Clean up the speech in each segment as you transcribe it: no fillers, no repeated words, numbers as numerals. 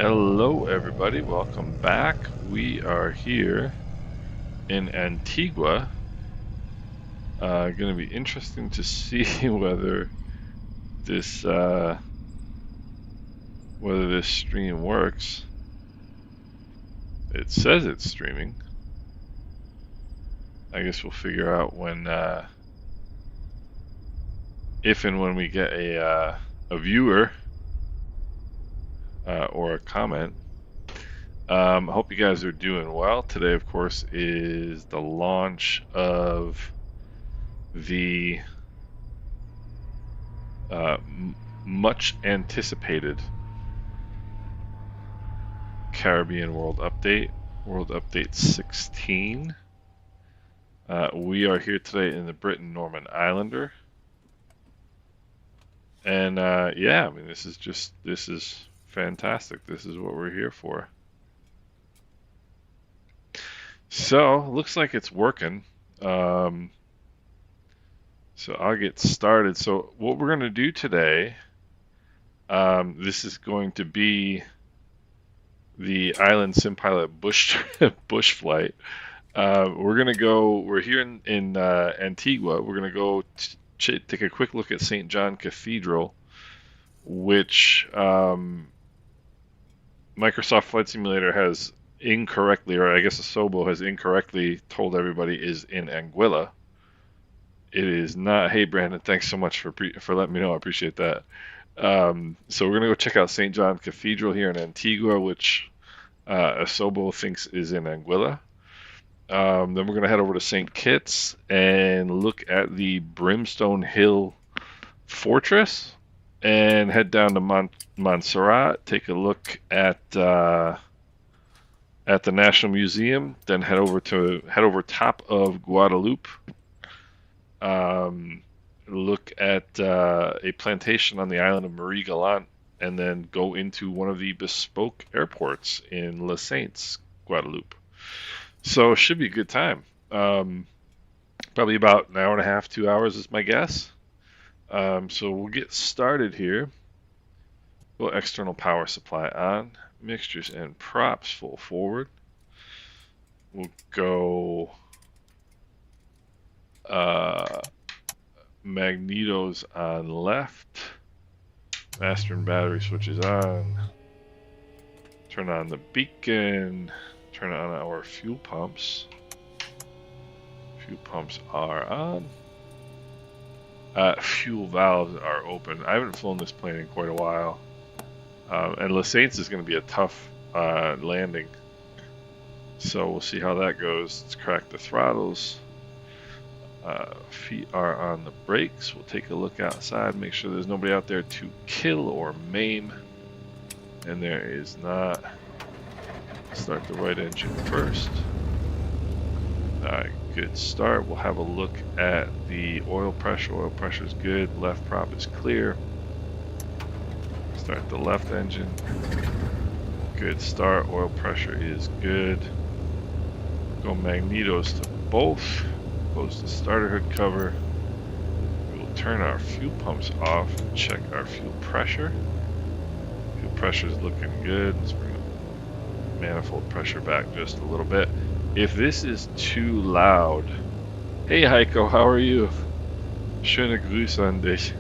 Hello everybody, welcome back. We are here in Antigua. Going to be interesting to see whether this stream works. It says it's streaming. I guess we'll figure out when, if and when we get a viewer or a comment. I hope you guys are doing well. Today, of course, is the launch of the much anticipated Caribbean World Update 16. We are here today in the Britain Norman Islander. And yeah, I mean, this is fantastic. This is what we're here for. So, looks like it's working. So I'll get started. So what we're going to do today, this is going to be the IslandSimPilot bush flight. We're here in Antigua. We're going to go take a quick look at St. John Cathedral, which Microsoft Flight Simulator has incorrectly, or I guess Asobo has incorrectly told everybody is in Anguilla. It is not. Hey Brandon, thanks so much for letting me know. I appreciate that. So we're gonna go check out St. John Cathedral here in Antigua, which Asobo thinks is in Anguilla. Then we're gonna head over to St. Kitts and look at the Brimstone Hill Fortress, and head down to Montserrat, take a look at the National Museum, then head over top of Guadeloupe. Look at a plantation on the island of Galante, and then go into one of the bespoke airports in Les Saintes, Guadeloupe. So it should be a good time. Probably about an hour and a half, 2 hours is my guess. So we'll get started here. Go external power supply on, mixtures and props full forward. We'll go magnetos on left, master and battery switches on, turn on the beacon, turn on our fuel pumps. Fuel pumps are on. Fuel valves are open. I haven't flown this plane in quite a while, and Les Saintes is going to be a tough landing, so we'll see how that goes. Let's crack the throttles. Feet are on the brakes. We'll take a look outside, make sure there's nobody out there to kill or maim, and there is not. Start the right engine first. Good start. We'll have a look at the oil pressure. Oil pressure is good. Left prop is clear. Start the left engine. Good start. Oil pressure is good. Go magnetos to both. Close the starter hood cover. We will turn our fuel pumps off and check our fuel pressure. Fuel pressure is looking good. Let's bring the manifold pressure back just a little bit. If this is too loud, hey Heiko, how are you? Schöne Grüße an dich.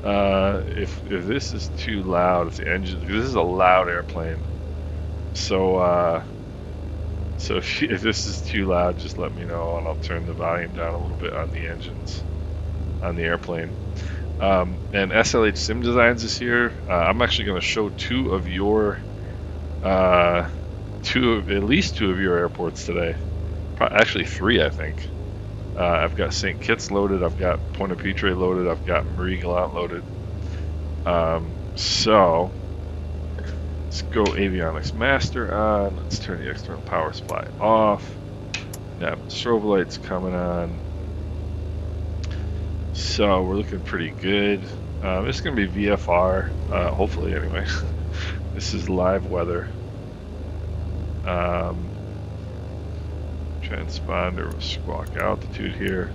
If this is too loud, if the engine, this is a loud airplane, so if this is too loud, just let me know and I'll turn the volume down a little bit on the engines, on the airplane. And SLH Sim Designs is here. I'm actually going to show at least two of your airports today. Actually 3, I think. I've got St. Kitts loaded, I've got Point-a-Pitre loaded, I've got Galante loaded. So let's go avionics master on. Let's turn the external power supply off. Nav strobe lights coming on. So we're looking pretty good. It's going to be VFR, hopefully anyway. This is live weather. Transponder with squawk altitude here.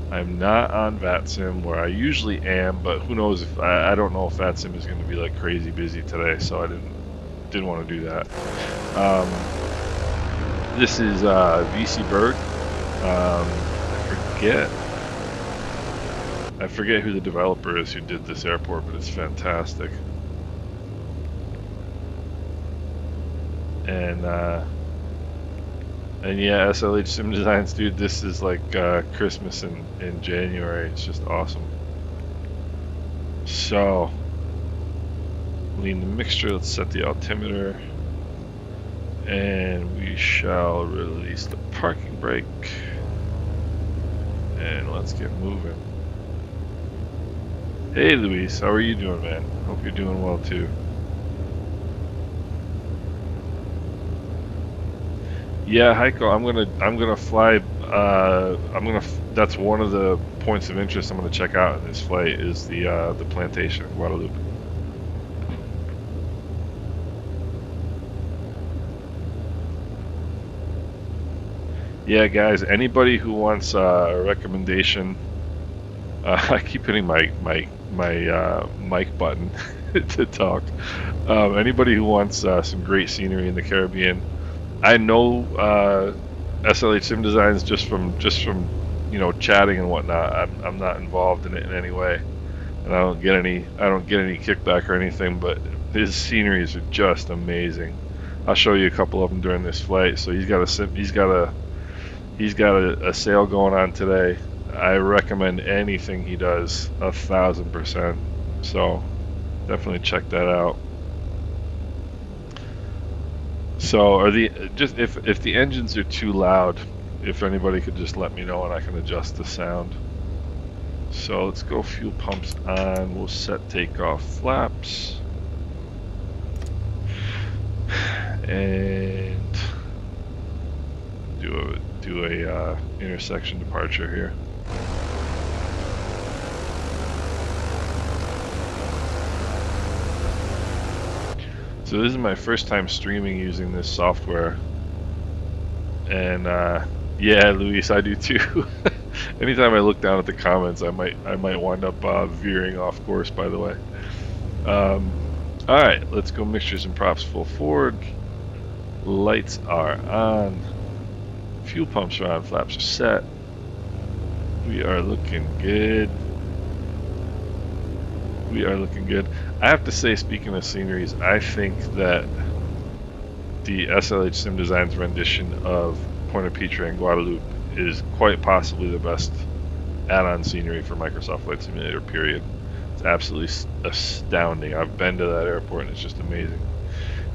I'm not on VATSIM where I usually am, but who knows if I don't know if VATSIM is going to be like crazy busy today, so I didn't didn't want to do that. This is VC Bird. I forget who the developer is who did this airport, but it's fantastic. And yeah, SLH Sim Designs, dude, this is like Christmas in January. It's just awesome. So, lean the mixture, let's set the altimeter, and we shall release the parking brake, and let's get moving. Hey Luis, how are you doing, man? Hope you're doing well too. Yeah, Heiko, I'm gonna fly. That's one of the points of interest I'm gonna check out in this flight is the Plantation in Guadeloupe. Yeah, guys, anybody who wants a recommendation, I keep hitting my mic button to talk. Anybody who wants some great scenery in the Caribbean, I know SLH Sim Designs just from chatting and whatnot. I'm not involved in it in any way, and I don't get any kickback or anything. But his sceneries are just amazing. I'll show you a couple of them during this flight. So he's got a sale going on today. I recommend anything he does 1,000%. So definitely check that out. So if the engines are too loud, if anybody could just let me know and I can adjust the sound. So let's go fuel pumps on. We'll set takeoff flaps. And do a intersection departure here. So this is my first time streaming using this software, and yeah, Luis, I do too. Anytime I look down at the comments, I might wind up veering off course. By the way, all right, let's go mixtures and props full forward. Lights are on. Fuel pumps are on. Flaps are set. We are looking good. We are looking good. I have to say, speaking of sceneries, I think that the SLH Sim Designs rendition of Point-a-Pitre and Guadeloupe is quite possibly the best add-on scenery for Microsoft Flight Simulator, period. It's absolutely astounding. I've been to that airport and it's just amazing.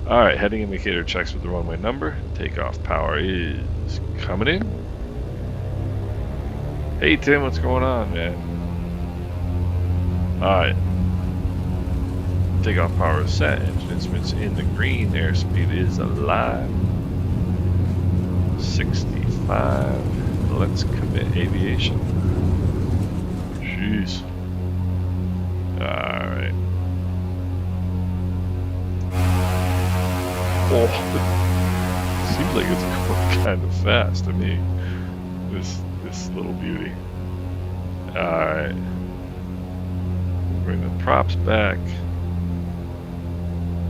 Alright, heading indicator checks with the runway number. Takeoff power is coming in. Hey Tim, what's going on, man? Alright. Takeoff power is set. Engine instruments in the green. Airspeed is alive. 65. Let's commit aviation. Jeez. Alright. Oh, seems like it's going kind of fast to me. This little beauty. Alright. Bring the props back.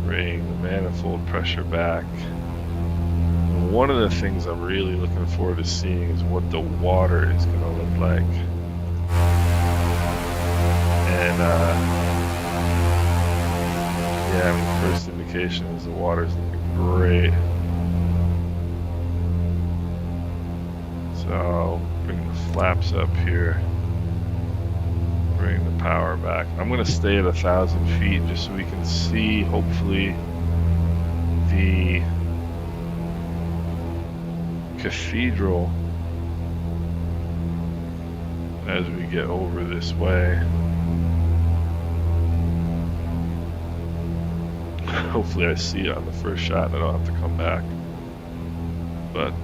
Bring the manifold pressure back. And one of the things I'm really looking forward to seeing is what the water is going to look like. And yeah, I mean, the first indication is the water's looking great. So bring the flaps up here. Bring the power back. I'm going to stay at 1,000 feet just so we can see, hopefully, the Cathedral as we get over this way. Hopefully I see it on the first shot and I don't have to come back. But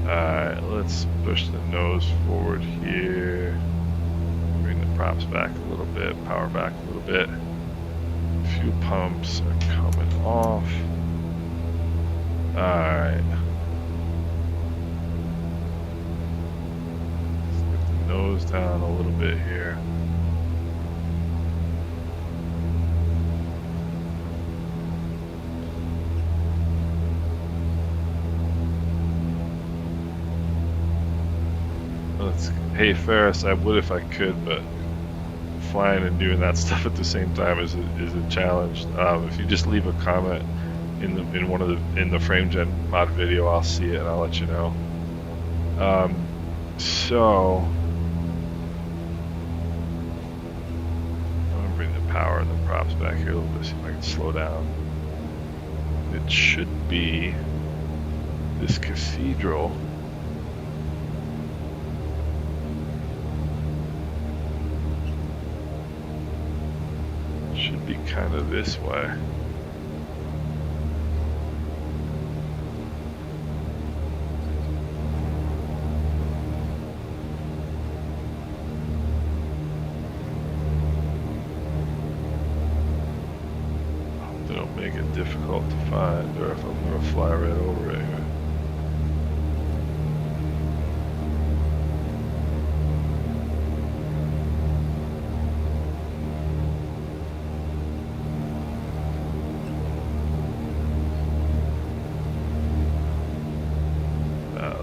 alright, let's push the nose forward here. Bring the props back a little bit, power back a little bit. Fuel pumps are coming off. Alright. goes down a little bit here. Hey Ferris, I would if I could, but flying and doing that stuff at the same time is a challenge. If you just leave a comment in the FrameGen mod video, I'll see it and I'll let you know. So I'm gonna bring the power and the props back here a little bit, see if I can slow down. It should be this cathedral. Should be kind of this way. They don't make it difficult to find, or if I'm going to fly right over it here.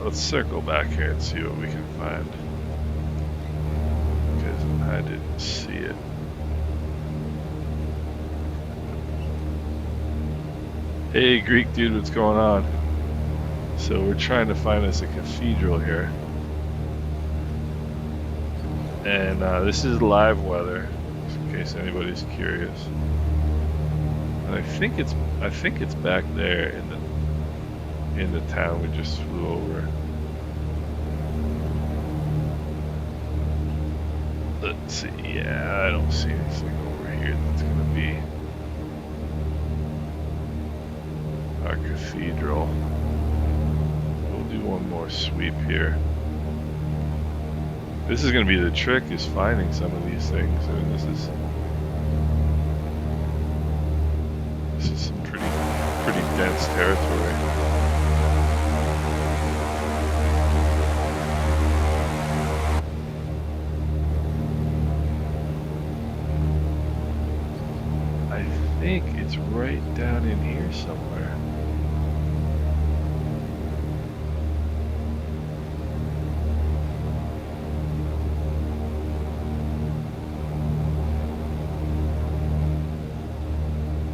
Let's circle back here and see what we can find, because I didn't see it. Hey Greek dude, what's going on? So we're trying to find us a cathedral here, and this is live weather, just in case anybody's curious. And I think it's back there in the town we just flew over. Let's see, yeah, I don't see anything over here that's gonna be our cathedral. We'll do one more sweep here. This is gonna be the trick, is finding some of these things. I mean, this is some pretty dense territory. I think it's right down in here somewhere.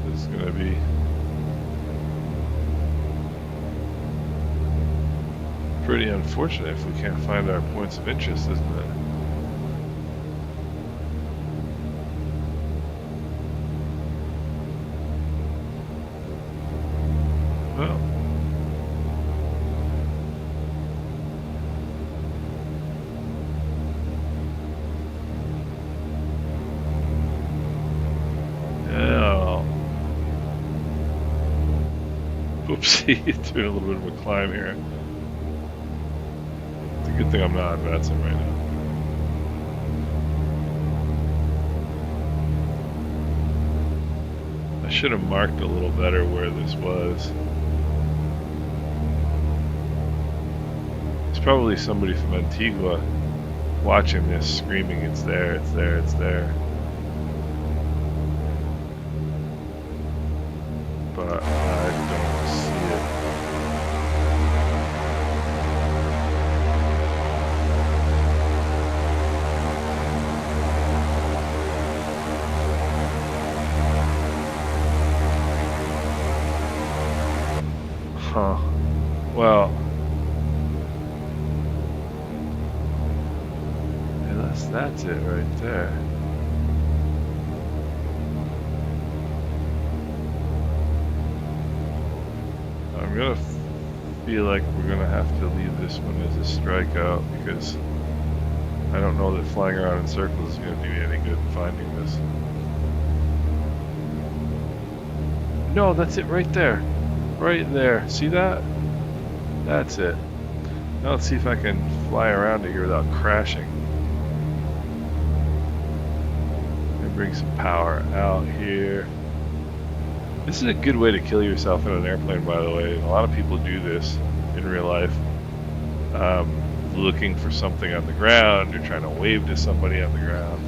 This is gonna be pretty unfortunate if we can't find our points of interest, isn't it? Well, yeah. Oopsie, doing a little bit of a climb here. It's a good thing I'm not advancing right now. I should have marked a little better where this was. Probably somebody from Antigua watching this, screaming, "It's there, it's there, it's there." But I don't see it. Huh. Well, that's it right there. I'm gonna feel like we're gonna have to leave this one as a strikeout, because I don't know that flying around in circles is gonna do me any good in finding this. No, that's it right there. Right there. See that? That's it. Now let's see if I can fly around it here without crashing. Bring some power out here. This is a good way to kill yourself in an airplane, by the way. A lot of people do this in real life. looking for something on the ground, you're trying to wave to somebody on the ground,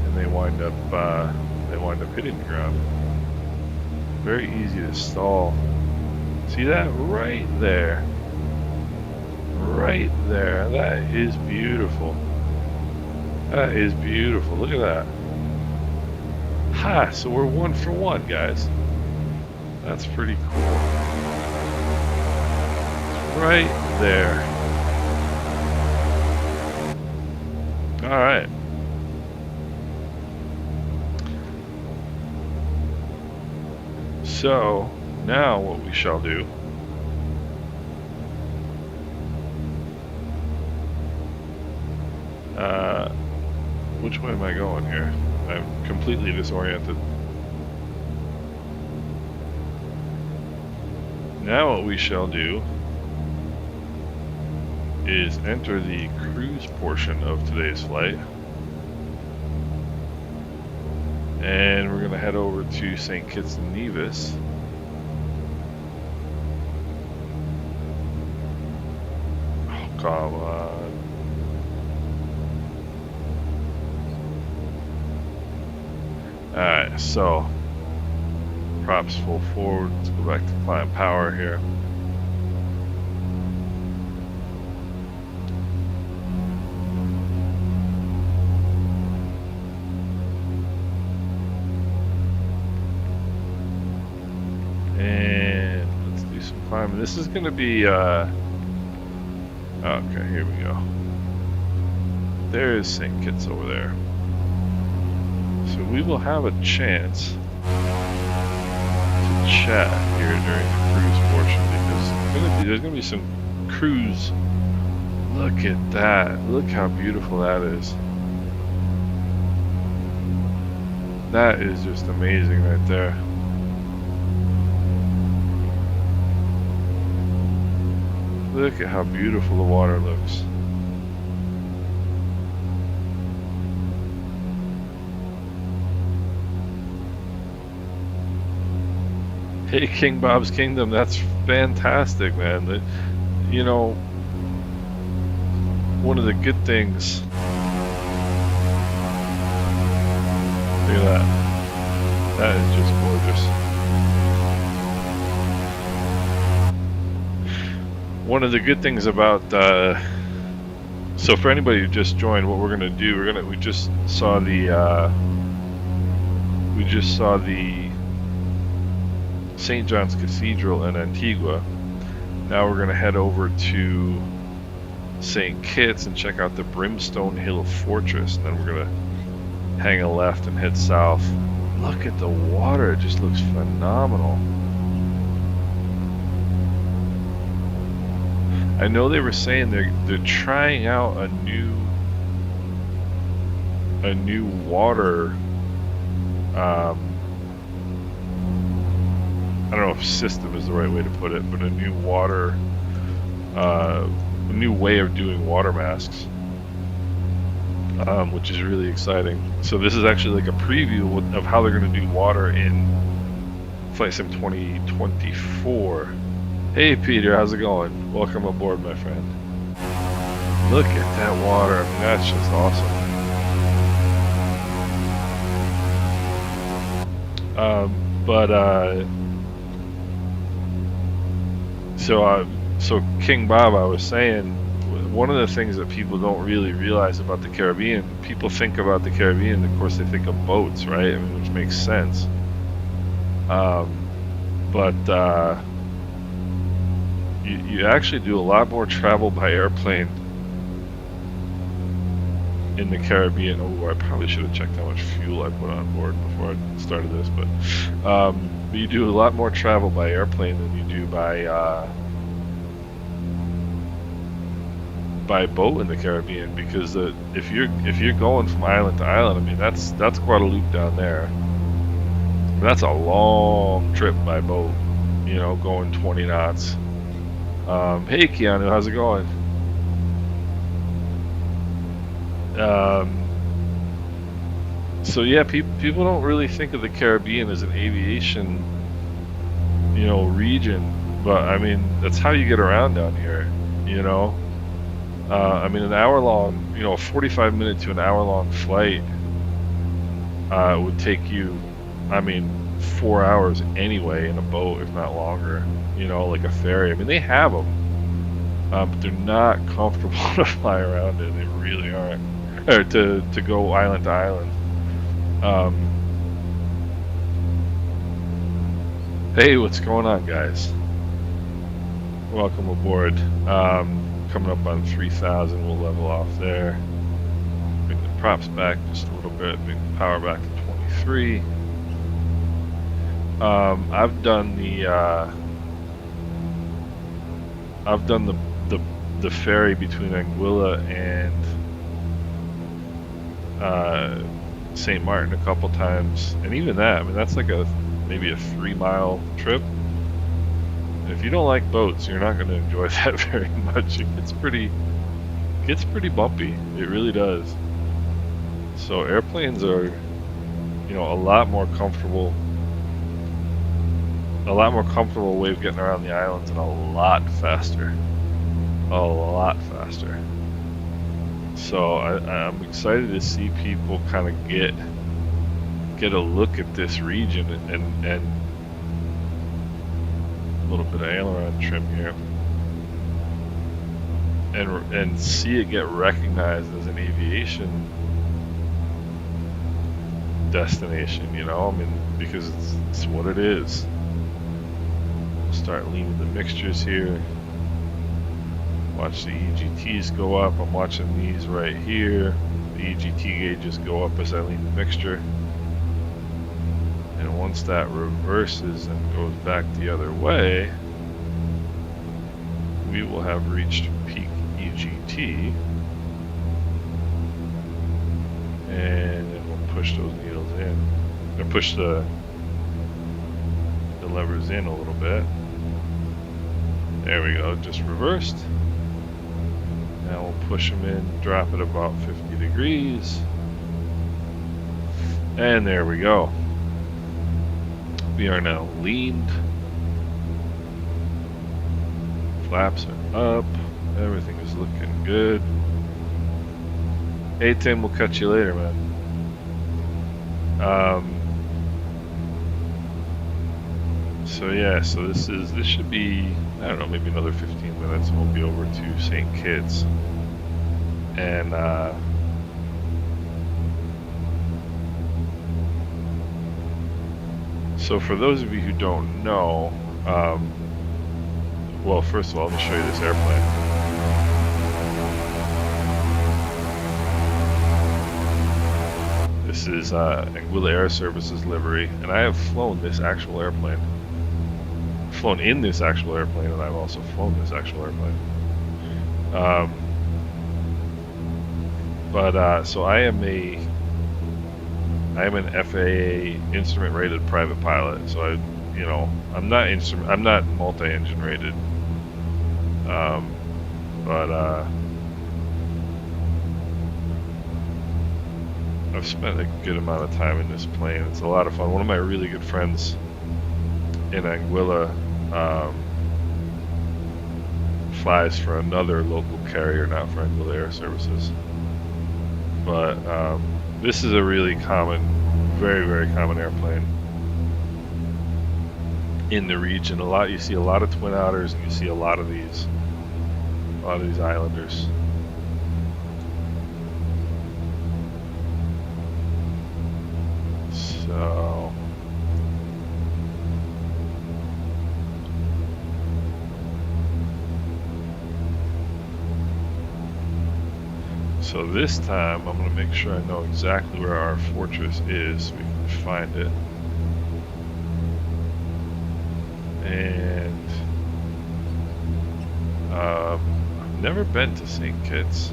and they wind up hitting the ground. Very easy to stall. See that right there? Right there. That is beautiful. That is beautiful. Look at that. Ha! So we're 1 for 1, guys. That's pretty cool. Right there. Alright. So, now what we shall do which way am I going here? I'm completely disoriented. Now what we shall do is enter the cruise portion of today's flight. And we're going to head over to St. Kitts and Nevis. Oh, come on. Alright, so props full forward. Let's go back to climb power here. And let's do some climbing. This is going to be, okay, here we go. There is St. Kitts over there. So we will have a chance to chat here during the cruise portion because there's going to be some cruise. Look at that. Look how beautiful that is. That is just amazing right there. Look at how beautiful the water looks. Hey, King Bob's Kingdom, that's fantastic, man. You know, one of the good things. Look at that. That is just gorgeous. One of the good things about, so for anybody who just joined, what we're gonna do, we just saw the St. John's Cathedral in Antigua. Now we're going to head over to St. Kitts and check out the Brimstone Hill Fortress, and then we're going to hang a left and head south. Look at the water, it just looks phenomenal. I know they were saying they're trying out a new water I don't know if system is the right way to put it, but a new new way of doing water masks, which is really exciting. So this is actually like a preview of how they're going to do water in Flight Sim 2024. Hey Peter, how's it going? Welcome aboard, my friend. Look at that water. I mean, that's just awesome. So King Bob, I was saying, one of the things that people don't really realize about the Caribbean, people think about the Caribbean, of course they think of boats, right? I mean, which makes sense. You actually do a lot more travel by airplane in the Caribbean. Oh, I probably should have checked how much fuel I put on board before I started this, but you do a lot more travel by airplane than you do by boat in the Caribbean, because if you're going from island to island, I mean that's Guadeloupe down there. That's a long trip by boat, you know, going 20 knots. Hey Keanu, how's it going? So yeah, people don't really think of the Caribbean as an aviation, you know, region, but I mean that's how you get around down here, you know. I mean, an hour-long, you know, a 45-minute to an hour-long flight would take you, I mean, 4 hours anyway in a boat, if not longer. You know, like a ferry. I mean, they have them, but they're not comfortable to fly around in. They really aren't. Or to go island to island. Hey, what's going on, guys? Welcome aboard. Coming up on 3,000, we'll level off there. Bring the props back just a little bit. Bring the power back to 23. I've done the ferry between Anguilla and St. Martin a couple times, and even that, I mean, that's like maybe a 3-mile trip. And if you don't like boats, you're not going to enjoy that very much. It gets pretty bumpy. It really does. So airplanes are, you know, a lot more comfortable way of getting around the islands, and a lot faster. So I'm excited to see people kind of get a look at this region and a little bit of aileron trim here, and see it get recognized as an aviation destination. You know, I mean, because it's what it is. We'll start leaning the mixtures here. Watch the EGTs go up. I'm watching these right here. The EGT gauges go up as I lean the mixture. And once that reverses and goes back the other way, we will have reached peak EGT. And then we'll push those needles in. And push the levers in a little bit. There we go, just reversed. Now we'll push them in, drop it about 50 degrees. And there we go. We are now leaned. Flaps are up. Everything is looking good. Hey Tim, we'll catch you later, man. So yeah, so this should be, I don't know, maybe another 15 minutes and we'll be over to St. Kitts. And so for those of you who don't know, well, first of all, let me show you this airplane. This is Anguilla Air Services livery, and I have flown this actual airplane. Flown in this actual airplane, and I've also flown this actual airplane. So I am an FAA instrument rated private pilot. So I'm not multi-engine rated. I've spent a good amount of time in this plane. It's a lot of fun. One of my really good friends in Anguilla flies for another local carrier, not for Anguilla Air Services. But this is a really common, very, very common airplane in the region. You see a lot of twin otters, and you see a lot of these islanders. So this time I'm going to make sure I know exactly where our fortress is so we can find it. And I've never been to St. Kitts,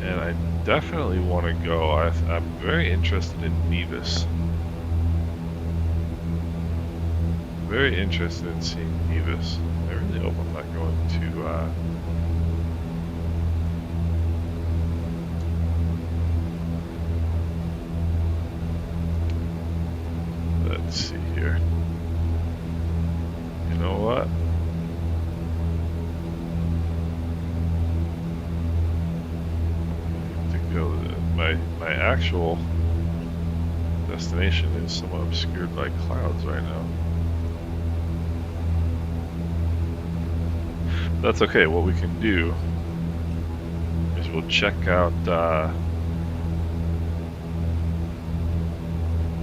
and I definitely want to go. I'm very interested in Nevis. Very interested in seeing Nevis. I really hope I'm not going to let's see here. You know what? actual destination is somewhat obscured by clouds right now. That's okay. What we can do is we'll check out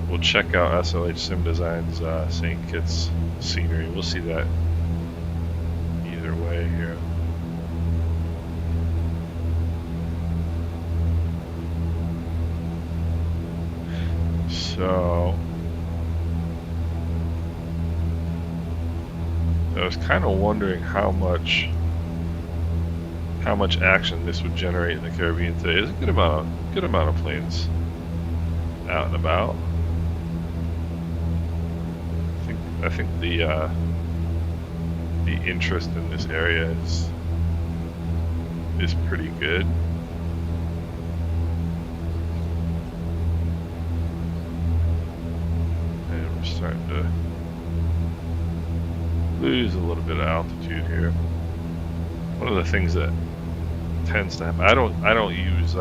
SLH Sim Design's St. Kitts scenery. We'll see that either way here. So I was kind of wondering how much action this would generate in the Caribbean today. There's a good amount of planes out and about. I think the interest in this area is pretty good. And we're starting to lose a little bit of altitude here. One of the things that tends to happen, I don't use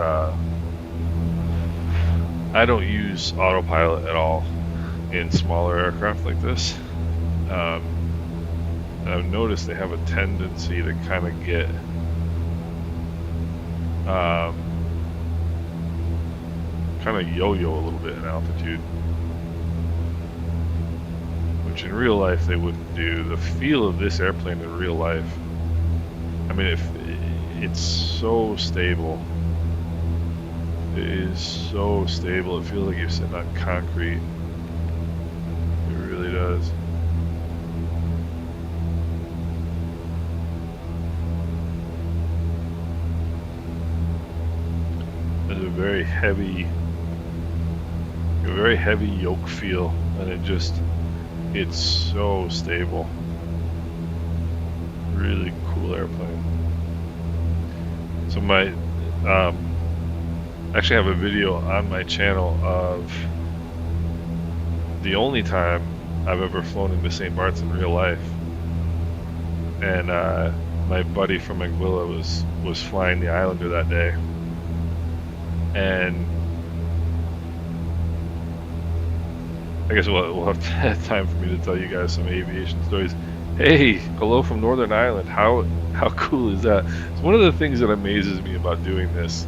autopilot at all in smaller aircraft like this. And I've noticed they have a tendency to kind of get kind of yo-yo a little bit in altitude, which in real life they wouldn't do. The feel of this airplane in real life, I mean, it's so stable. It is so stable. It feels like you're sitting on concrete. It really does. There's a very heavy yoke feel, and it's so stable. Really cool airplane. So actually have a video on my channel of the only time I've ever flown into St. Bart's in real life, and my buddy from Antigua was flying the Islander that day, and I guess we'll have time for me to tell you guys some aviation stories. Hey, hello from Northern Ireland. How cool is that? It's one of the things that amazes me about doing this.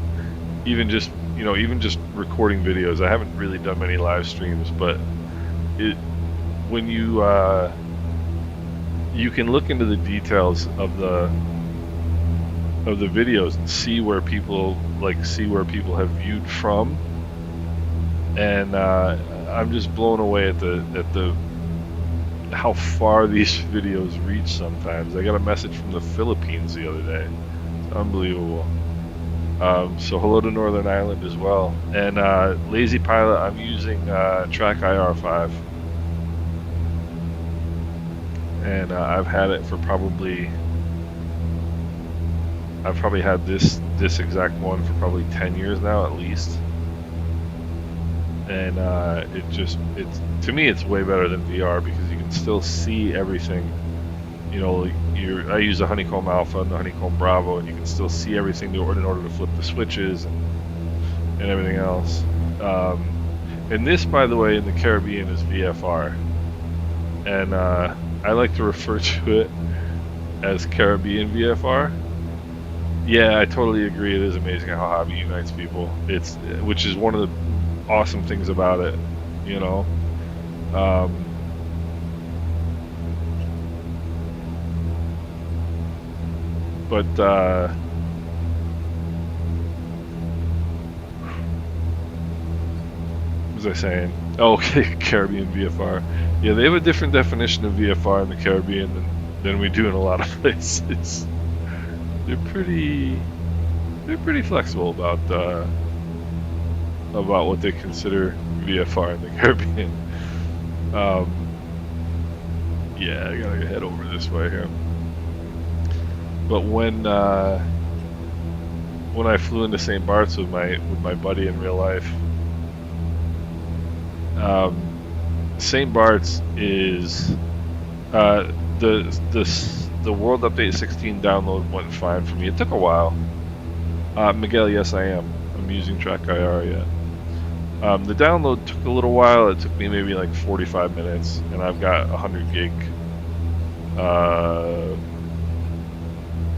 Even just recording videos. I haven't really done many live streams, but when you can look into the details of the videos and see where people have viewed from, and I'm just blown away at the how far these videos reach sometimes. I got a message from the Philippines the other day. It's unbelievable. So hello to Northern Ireland as well. And Lazy Pilot, I'm using Track IR5. And I've had it for I've probably had this exact one for probably 10 years now at least. And to me it's way better than VR because you can still see everything. You know, I use the Honeycomb Alpha and the Honeycomb Bravo, and you can still see everything in order to flip the switches and everything else. And this, by the way, in the Caribbean is VFR, and I like to refer to it as Caribbean VFR. Yeah, I totally agree. It is amazing how hobby unites people. Which is one of the awesome things about it, you know. But what was I saying? Oh, okay, Caribbean VFR. Yeah, they have a different definition of VFR in the Caribbean than we do in a lot of places. They're pretty flexible about what they consider VFR in the Caribbean. Yeah, I gotta head over this way here. But when I flew into St. Bart's with my buddy in real life, St. Bart's is the World Update 16 download went fine for me. It took a while. Miguel, yes I am. I'm using Track IR yet. The download took a little while. It took me maybe like 45 minutes, and I've got 100 gig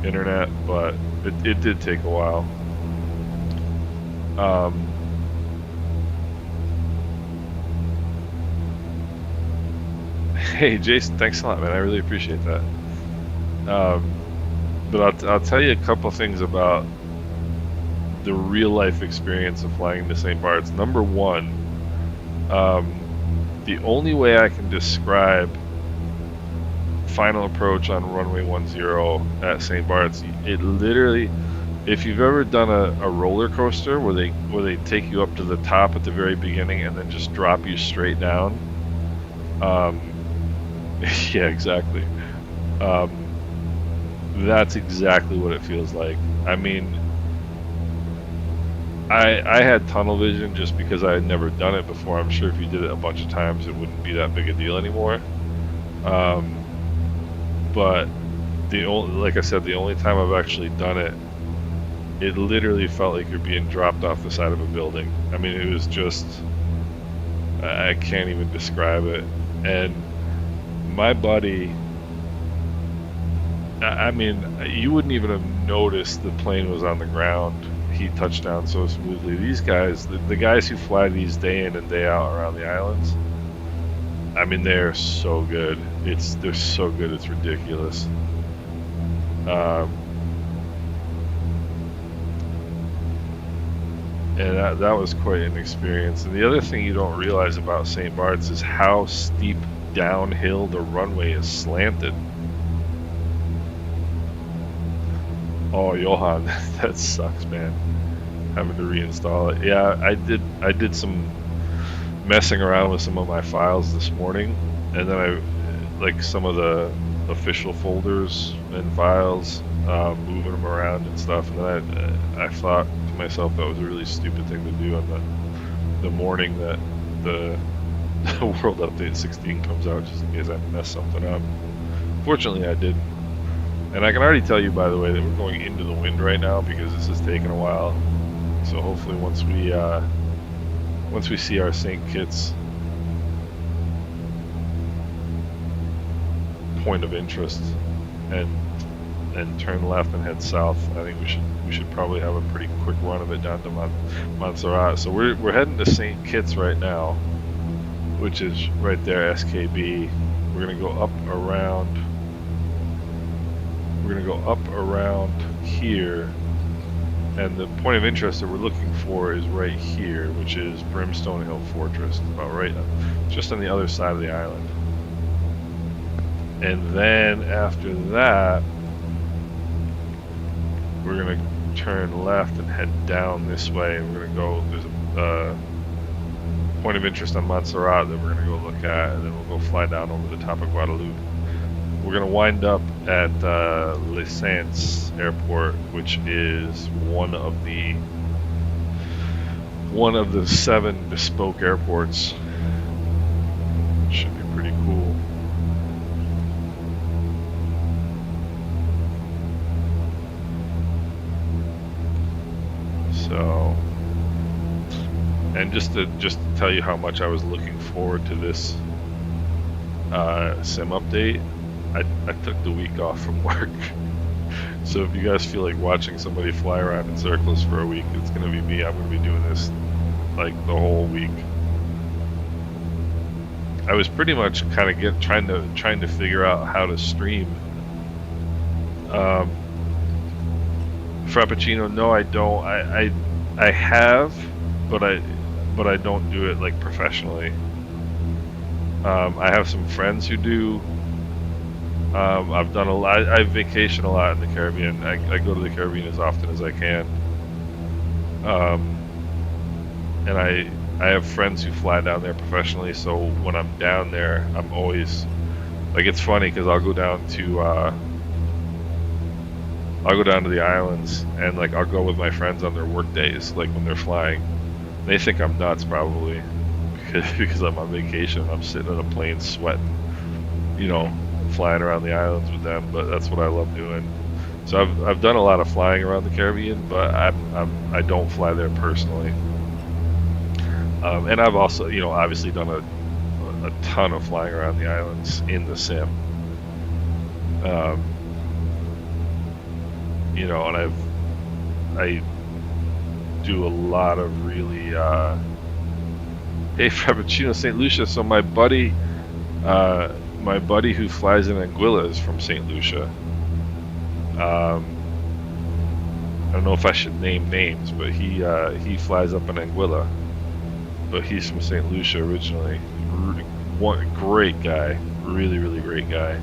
internet, but it did take a while. Hey Jason, thanks a lot, man. I really appreciate that. But I'll tell you a couple things about the real life experience of flying to St. Bart's. Number one, the only way I can describe final approach on runway 10 at St. Bart's, it literally, if you've ever done a roller coaster where they take you up to the top at the very beginning and then just drop you straight down, yeah, exactly. That's exactly what it feels like. I mean, I had tunnel vision just because I had never done it before. I'm sure if you did it a bunch of times, it wouldn't be that big a deal anymore. But like I said, the only time I've actually done it, it literally felt like you're being dropped off the side of a building. I mean, it was just, I can't even describe it. And my buddy, I mean, you wouldn't even have noticed the plane was on the ground. He touched down so smoothly. These guys, the guys who fly these day in and day out around the islands, I mean, they're so good. They're so good, it's ridiculous. And that was quite an experience. And the other thing you don't realize about St. Bart's is how steep downhill the runway is slanted. Oh, Johan, that sucks, man. Having to reinstall it. Yeah, I did some messing around with some of my files this morning, and then like some of the official folders and files, moving them around and stuff. And then I thought to myself that was a really stupid thing to do on the morning that the World Update 16 comes out, just in case I mess something up. Fortunately, I didn't. And I can already tell you, by the way, that we're going into the wind right now because this is taking a while. So hopefully, once we see our St. Kitts point of interest and turn left and head south, I think we should probably have a pretty quick run of it down to Montserrat. So we're heading to St. Kitts right now, which is right there, SKB. We're gonna go up around. We're gonna go up around here, and the point of interest that we're looking for is right here, which is Brimstone Hill Fortress, about right just on the other side of the island. And then after that, we're gonna turn left and head down this way, and we're gonna go, there's a point of interest on Montserrat that we're gonna go look at, and then we'll go fly down over the top of Guadeloupe. We're gonna wind up at License Airport, which is one of the 7 bespoke airports. Should be pretty cool. So, and just to tell you how much I was looking forward to this sim update, I took the week off from work. So if you guys feel like watching somebody fly around in circles for a week, it's gonna be me. I'm gonna be doing this like the whole week. I was pretty much kind of trying to figure out how to stream. Frappuccino, no, I don't. I have, but I don't do it like professionally. I have some friends who do. I've done a lot. I vacation a lot in the Caribbean. I go to the Caribbean as often as I can. And I have friends who fly down there professionally. So when I'm down there, I'm always like, it's funny because I'll go down to the islands, and like I'll go with my friends on their work days, like when they're flying. They think I'm nuts probably because I'm on vacation. I'm sitting on a plane sweating, you know, flying around the islands with them, but that's what I love doing. So I've done a lot of flying around the Caribbean, but I don't fly there personally. And I've also, you know, obviously done a ton of flying around the islands in the sim. You know, and I do a lot of really hey Frappuccino St. Lucia. So my buddy who flies in Anguilla is from St. Lucia. I don't know if I should name names, but he flies up in Anguilla. But he's from St. Lucia originally. One great guy, really great guy.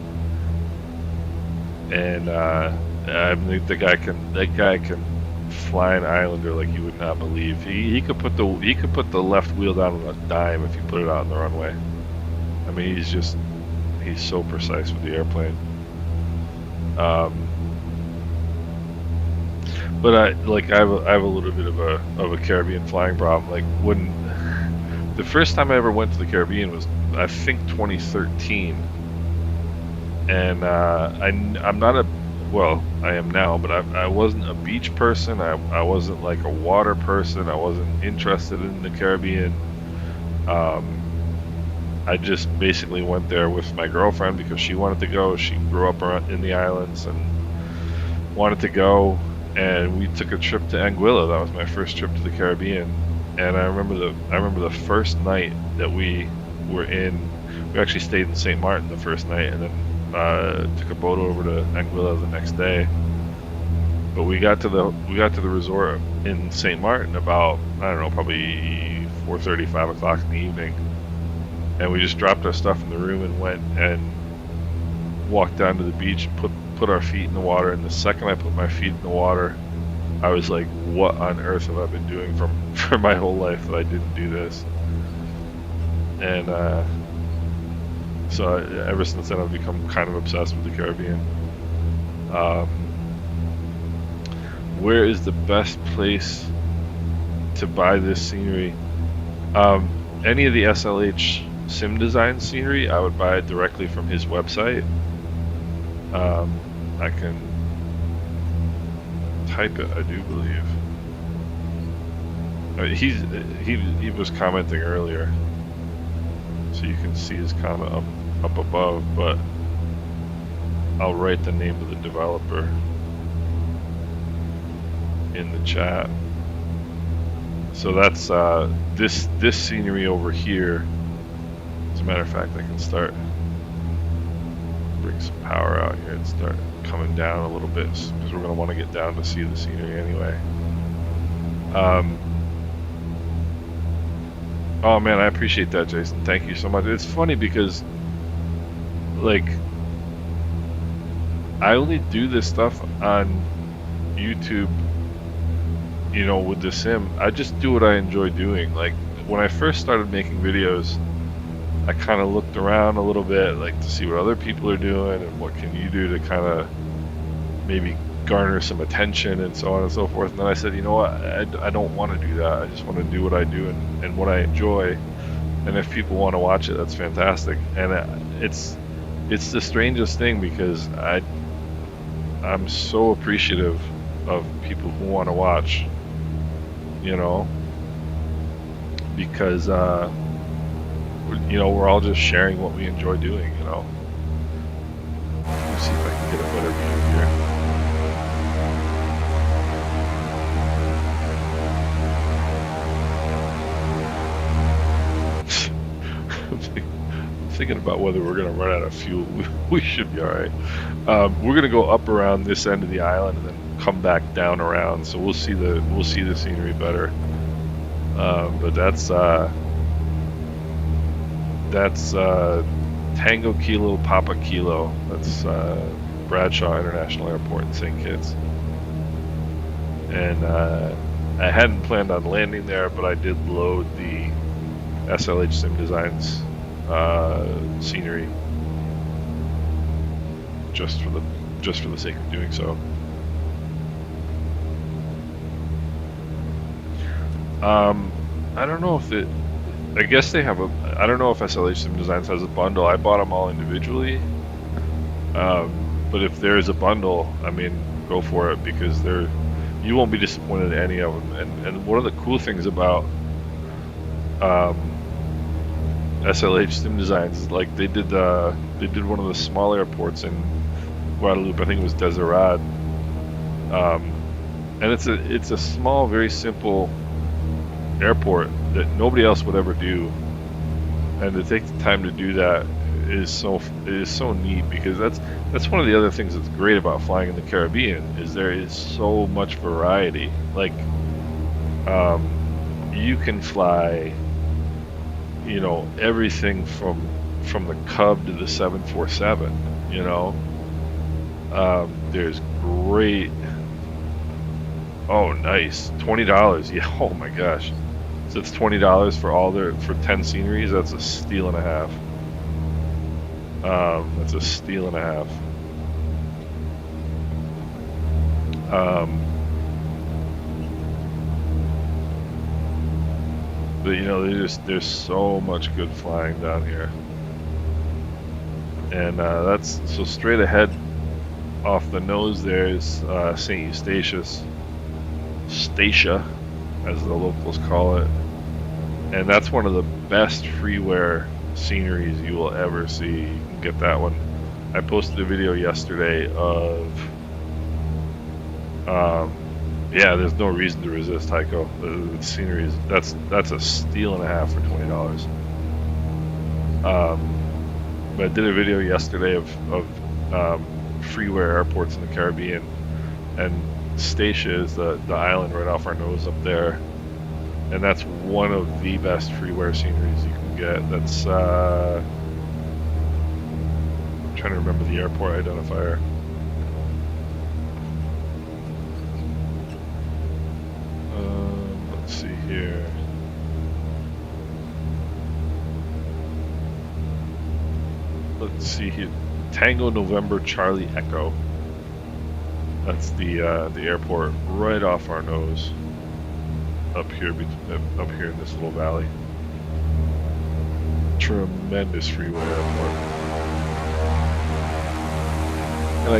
And I think that guy can fly an Islander like you would not believe. He could put the left wheel down on a dime if you put it out on the runway. I mean, he's so precise with the airplane. But I have a little bit of a Caribbean flying problem. Like when the first time I ever went to the Caribbean was, I think, 2013, and I'm not a, well, I am now, but I wasn't a beach person. I wasn't like a water person. I wasn't interested in the Caribbean. I just basically went there with my girlfriend because she wanted to go. She grew up in the islands and wanted to go, and we took a trip to Anguilla. That was my first trip to the Caribbean, and I remember the first night that we were in. We actually stayed in St. Martin the first night, and then took a boat over to Anguilla the next day. But we got to the resort in St. Martin about, I don't know, probably 4:30, 5 o'clock in the evening, and we just dropped our stuff in the room and went and walked down to the beach, put our feet in the water. And the second I put my feet in the water, I was like, what on earth have I been doing for my whole life that I didn't do this? And so ever since then I've become kind of obsessed with the Caribbean. Where is the best place to buy this scenery? Any of the SLH sim design scenery, I would buy it directly from his website. I can type it, I do believe. He was commenting earlier, so you can see his comment up above, but I'll write the name of the developer in the chat. So that's this scenery over here. As a matter of fact, I can start bring some power out here and start coming down a little bit, because we're going to want to get down to see the scenery anyway. Oh man, I appreciate that, Jason. Thank you so much. It's funny because, like, I only do this stuff on YouTube, you know, with the sim. I just do what I enjoy doing. Like, when I first started making videos, I kind of looked around a little bit, like, to see what other people are doing and what can you do to kind of maybe garner some attention and so on and so forth. And then I said, you know what, I don't want to do that. I just want to do what I do and what I enjoy. And if people want to watch it, that's fantastic. And it's the strangest thing, because I'm so appreciative of people who want to watch, you know, because you know, we're all just sharing what we enjoy doing, you know. Let's see if I can get a better view here. I'm thinking about whether we're going to run out of fuel. We should be all right. We're going to go up around this end of the island and then come back down around, so we'll see the scenery better. But that's Tango Kilo Papa Kilo. That's Bradshaw International Airport in St. Kitts. And I hadn't planned on landing there, but I did load the SLH Sim Designs scenery just for the sake of doing so. I don't know if I guess they have I don't know if SLH Sim Designs has a bundle. I bought them all individually. But if there is a bundle, I mean, go for it, because you won't be disappointed in any of them. And one of the cool things about SLH Sim Designs, like they did one of the small airports in Guadeloupe. I think it was Desirade. And it's a small, very simple airport that nobody else would ever do. And to take the time to do that is so neat, because that's one of the other things that's great about flying in the Caribbean, is there is so much variety. Like, you can fly, you know, everything from the Cub to the 747. You know, there's great. Oh, nice. $20. Yeah. Oh my gosh. So it's $20 for 10 sceneries. That's a steal and a half. That's a steal and a half. But you know, there's so much good flying down here, and that's so straight ahead. Off the nose there is St. Eustatius, Statia, as the locals call it, and that's one of the best freeware sceneries you will ever see. You can get that one. I posted a video yesterday of, yeah, there's no reason to resist, Heiko. The scenery is, that's a steal and a half for $20. But I did a video yesterday of freeware airports in the Caribbean, and Statia is the island right off our nose up there, and that's one of the best freeware sceneries you can get. That's I'm trying to remember the airport identifier. Let's see here. Let's see here. Tango November Charlie Echo. That's the airport right off our nose, up here in this little valley. Tremendous freeway airport. And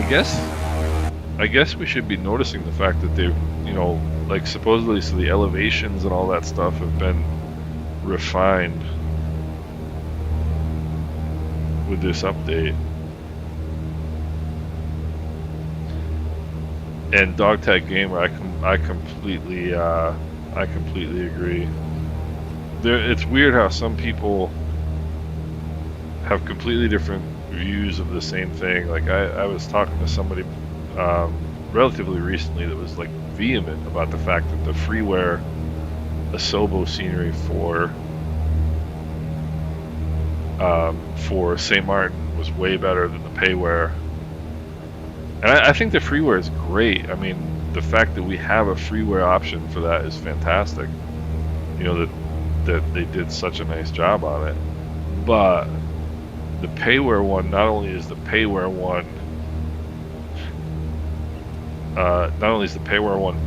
I guess we should be noticing the fact that they've, you know, like supposedly, so the elevations and all that stuff have been refined with this update. And Dog Tag Gamer, I completely agree. It's weird how some people have completely different views of the same thing. Like I was talking to somebody relatively recently that was like vehement about the fact that the freeware Asobo scenery for St. Martin was way better than the payware. And I think the freeware is great. I mean, the fact that we have a freeware option for that is fantastic. You know, that they did such a nice job on it. But the payware one, not only is the payware one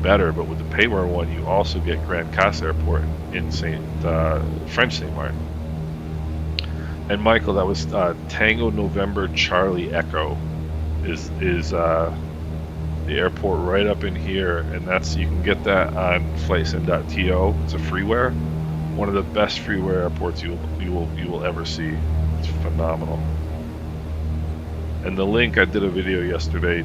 better, but with the payware one you also get Grand Casse Airport in French St. Martin. And Michael, that was Tango November Charlie Echo is the airport right up in here, and you can get that on flightsim.to. It's a freeware, one of the best freeware airports you will ever see. It's phenomenal. And the link, I did a video yesterday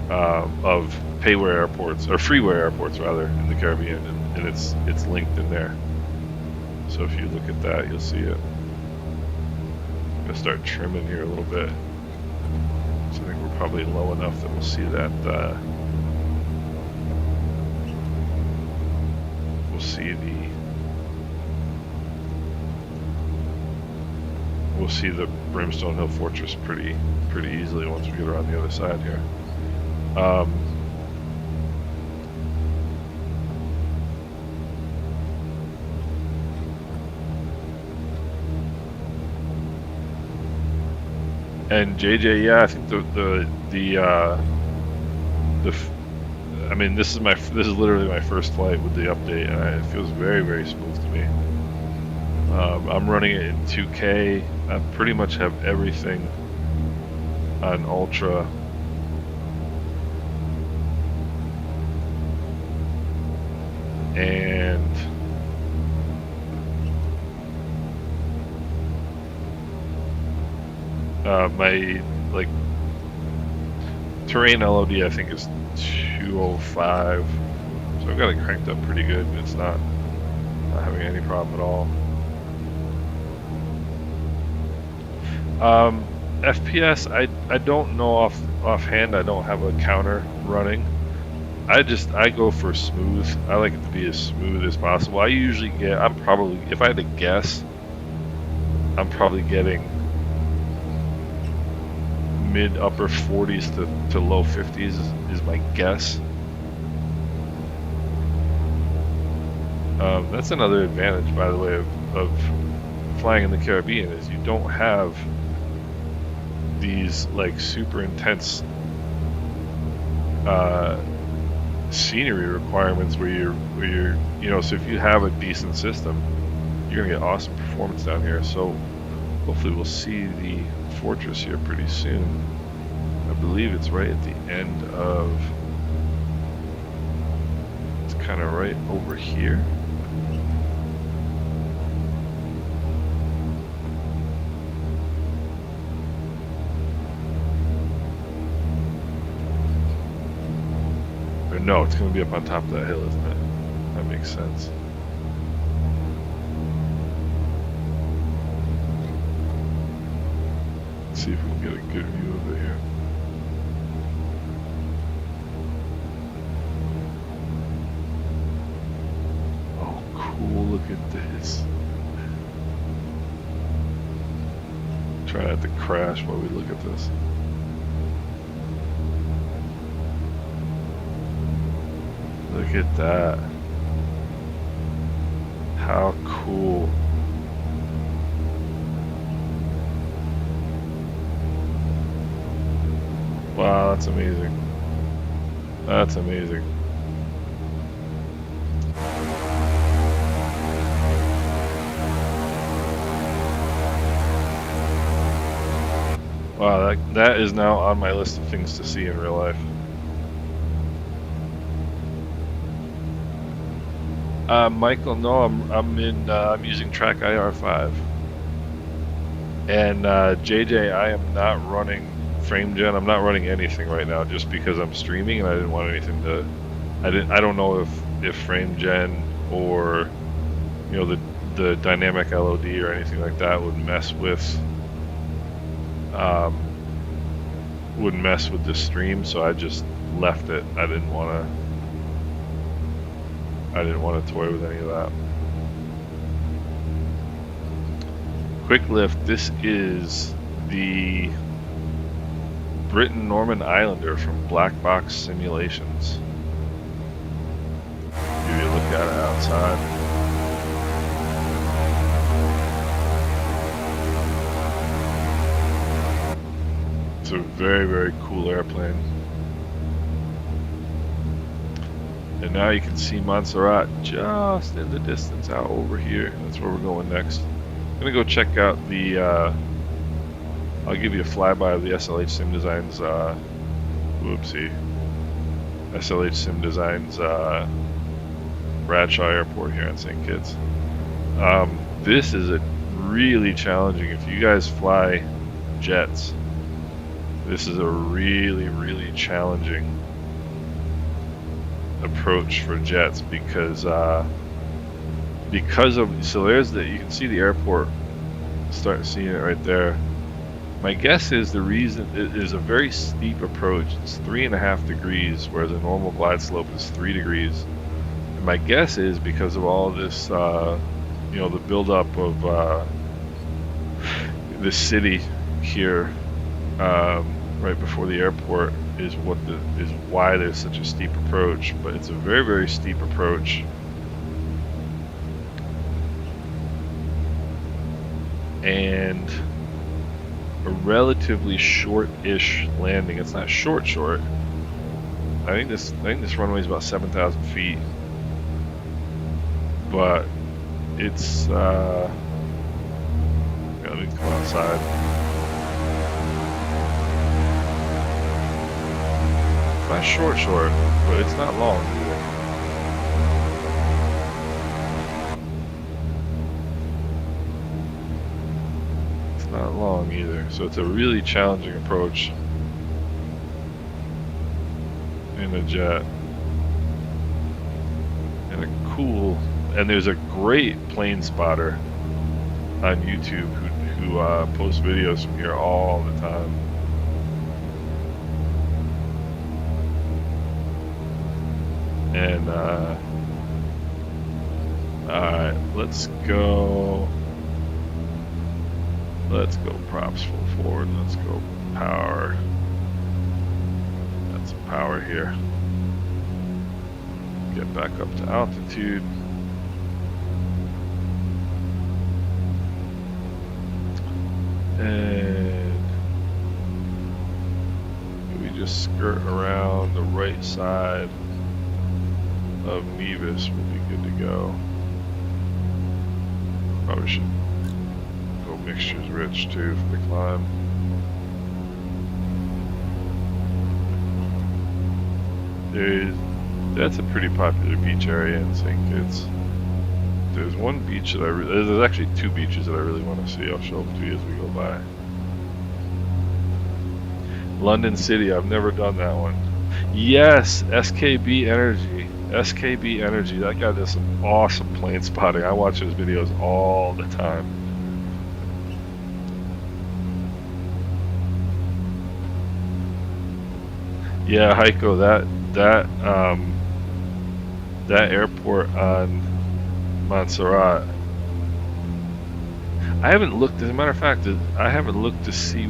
of payware airports, or freeware airports rather, in the Caribbean, and it's linked in there. So if you look at that, you'll see it. I'm gonna start trimming here a little bit. So I think we're probably low enough that we'll see that. We'll see the Brimstone Hill Fortress pretty easily once we get around the other side here. And JJ, yeah, I think I mean, this is literally my first flight with the update, and it feels very, very smooth to me. I'm running it in 2K. I pretty much have everything on Ultra. And My like terrain LOD I think is 205, so I've got it cranked up pretty good. It's not having any problem at all. FPS, I don't know offhand. I don't have a counter running. I go for smooth. I like it to be as smooth as possible. I usually get, I'm probably, if I had to guess, I'm probably getting mid upper 40s to low 50s is my guess. That's another advantage, by the way, of flying in the Caribbean, is you don't have these like super intense scenery requirements where you're you know, so if you have a decent system, you're gonna get awesome performance down here. So hopefully we'll see the fortress here pretty soon. I believe it's right at the end of, it's kind of right over here. Or no, it's going to be up on top of that hill, isn't it? That makes sense. Let's see if we can get a good view of it here. Oh, cool, look at this. Try not to crash while we look at this. Look at that. How cool. Wow, that's amazing. That's amazing. Wow, that is now on my list of things to see in real life. Michael, no, I'm using Track IR5, and JJ, I am not running frame gen. I'm not running anything right now, just because I'm streaming and I didn't want anything to. I don't know if frame gen or, you know, the dynamic LOD or anything like that would mess with the stream, so I just left it. I didn't want to toy with any of that. Quick lift, this is the Britain Norman Islander from Black Box Simulations. Give you a look at it outside. It's a very, very cool airplane. And now you can see Montserrat just in the distance out over here. That's where we're going next. I'm gonna go check out the, I'll give you a flyby of the SLH Sim Designs, SLH Sim Designs Bradshaw Airport here in St. Kitts. This is a really challenging, if you guys fly jets, this is a really, really challenging approach for jets, because of, so there's the, you can see the airport, start seeing it right there. My guess is the reason it is a very steep approach. It's 3.5 degrees, whereas a normal glide slope is 3 degrees. And my guess is because of all this, you know, the buildup of this city here, right before the airport, is why there's such a steep approach. But it's a very, very steep approach. And a relatively short-ish landing. It's not short. I think this runway is about 7,000 feet, but it's let me come outside. It's not short, but it's not long either. It's not long either. So it's a really challenging approach in a jet. And a cool, and there's a great plane spotter on YouTube who posts videos from here all the time. And alright, let's go props full forward. Let's go power. Got some power here. Get back up to altitude. And we just skirt around the right side of Nevis, we'll be good to go. Probably should go mixtures rich too for the climb. That's a pretty popular beach area in St. Kitts. There's one beach that there's actually two beaches that I really want to see. I'll show them to you as we go by. London City, I've never done that one. Yes, SKB Energy. SKB Energy, that guy does some awesome plane spotting. I watch his videos all the time. Yeah, Heiko, that airport on Montserrat, I haven't looked, as a matter of fact, I haven't looked to see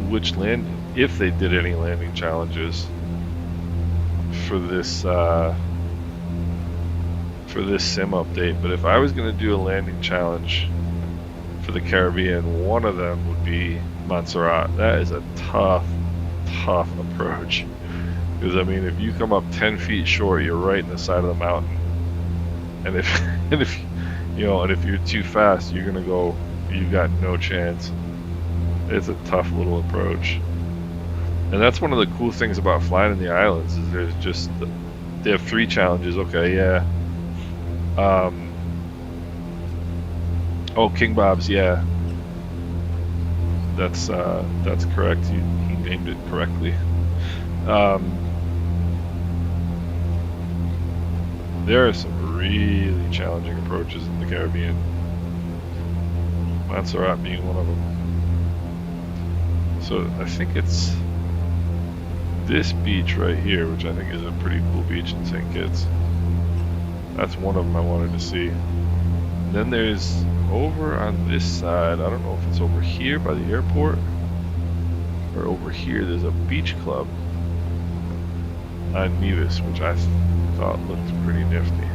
if they did any landing challenges for this sim update. But if I was going to do a landing challenge for the Caribbean, one of them would be Montserrat. That is a tough approach, because I mean, if you come up 10 feet short, you're right in the side of the mountain, and if you're too fast, you're gonna go, you've got no chance. It's a tough little approach. And that's one of the cool things about flying in the islands, is there's just, they have 3 challenges. Okay, yeah. Oh, King Bob's, yeah. That's correct. He named it correctly. There are some really challenging approaches in the Caribbean. Montserrat being one of them. So I think it's this beach right here, which I think is a pretty cool beach in St. Kitts. That's one of them I wanted to see. And then there's over on this side, I don't know if it's over here by the airport or over here, there's a beach club on Nevis, which I thought looked pretty nifty.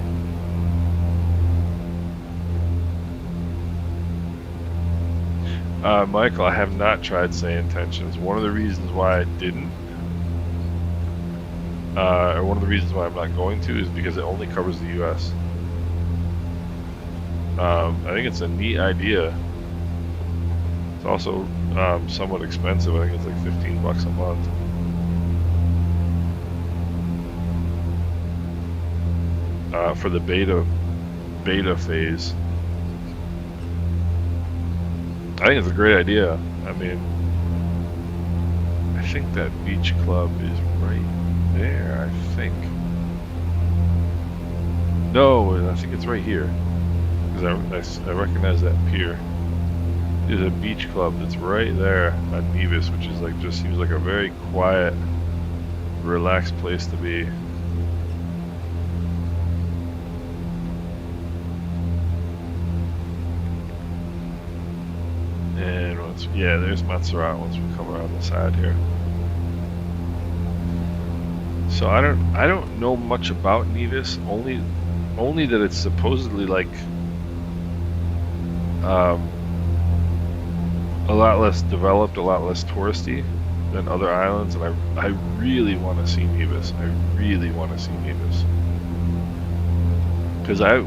Michael, I have not tried Say Intentions. One of the reasons why I didn't, or one of the reasons why I'm not going to, is because it only covers the US. I think it's a neat idea. It's also somewhat expensive. I think it's like $15 a month. For the beta phase. I think it's a great idea. I mean, I think that beach club is right there, I think. No, I think it's right here, because I recognize that pier. There's a beach club that's right there on Nevis, which is like, just seems like a very quiet, relaxed place to be. And yeah, there's Montserrat once we come around the side here. So I don't know much about Nevis, only that it's supposedly like a lot less developed, a lot less touristy than other islands, and I really want to see Nevis. I really want to see Nevis, because I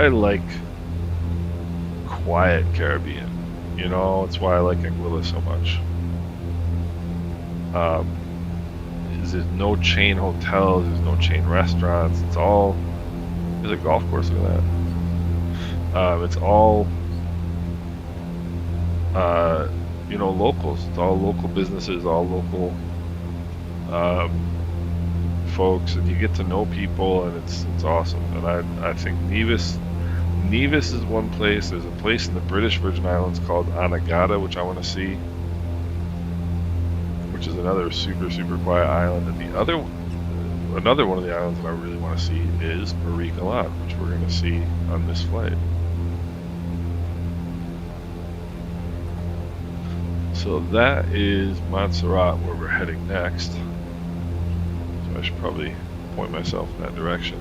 like quiet Caribbean. You know, it's why I like Anguilla so much. There's no chain hotels, there's no chain restaurants. It's all, there's a golf course, look at that. It's all you know, locals. It's all local businesses, all local folks, and you get to know people, and it's awesome. And I think Nevis is one place. There's a place in the British Virgin Islands called Antigua, which I want to see, which is another super quiet island. And another one of the islands that I really want to see is Galante, which we're going to see on this flight. So that is Montserrat, where we're heading next. So I should probably point myself in that direction.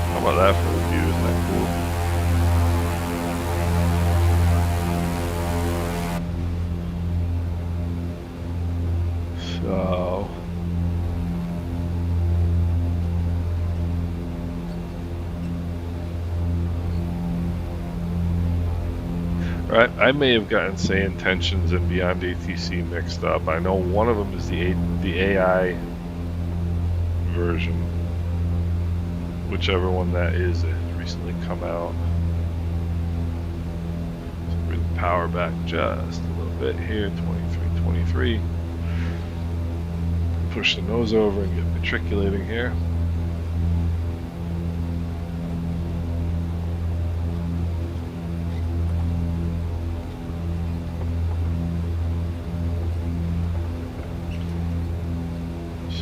How about that for a view? Isn't that cool? So right, I may have gotten Say Intentions and Beyond ATC mixed up. I know one of them is the AI version, whichever one that is. It has recently come out. So bring the power back just a little bit here. 23. Push the nose over and get matriculating here.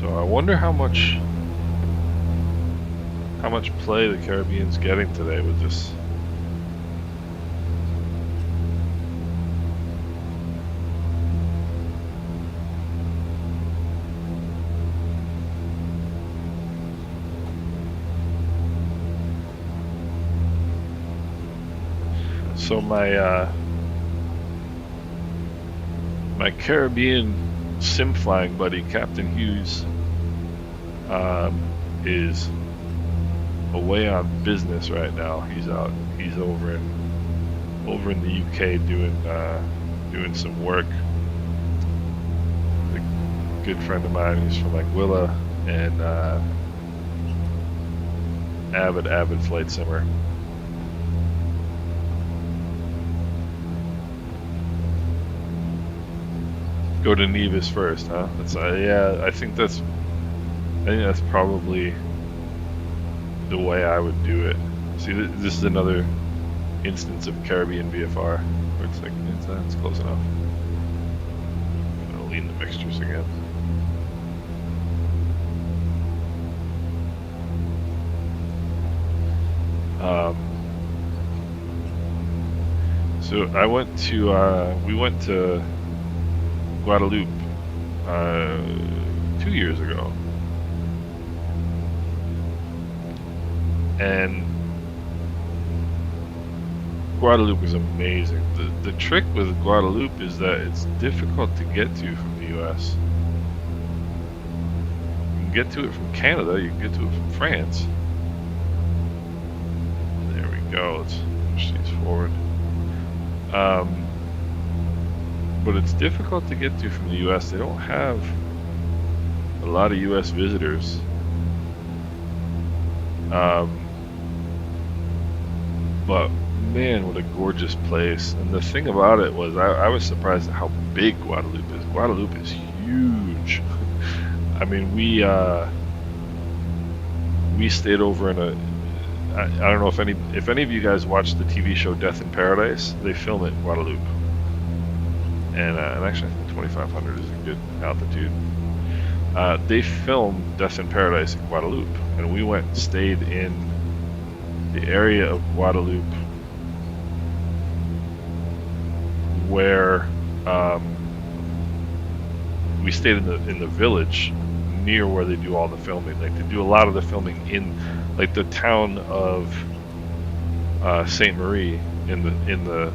So I wonder how much play the Caribbean's getting today with this. So my Caribbean sim flying buddy, Captain Hughes, is away on business right now. He's over in the UK doing some work. A good friend of mine, he's from Antigua, and avid flight simmer. Go to Nevis first, huh? That's yeah. I think that's probably the way I would do it. See, this is another instance of Caribbean VFR where it's like it's close enough. I'm gonna lean the mixtures again. So we went to Guadeloupe 2 years ago, and Guadeloupe is amazing. The trick with Guadeloupe is that it's difficult to get to from the US. You can get to it from Canada, you can get to it from France. There we go, let's push these forward. But it's difficult to get to from the US. They don't have a lot of US visitors. But man, what a gorgeous place. And the thing about it was I was surprised at how big Guadeloupe is. Guadeloupe is huge. I mean, we stayed over in I don't know if any of you guys watched the TV show Death in Paradise. They film it in Guadeloupe. And actually I think 2,500 is a good altitude. They filmed Death in Paradise in Guadeloupe, and we went and stayed in the area of Guadeloupe where we stayed in the village near where they do all the filming. Like, they do a lot of the filming in like the town of Sainte Marie in the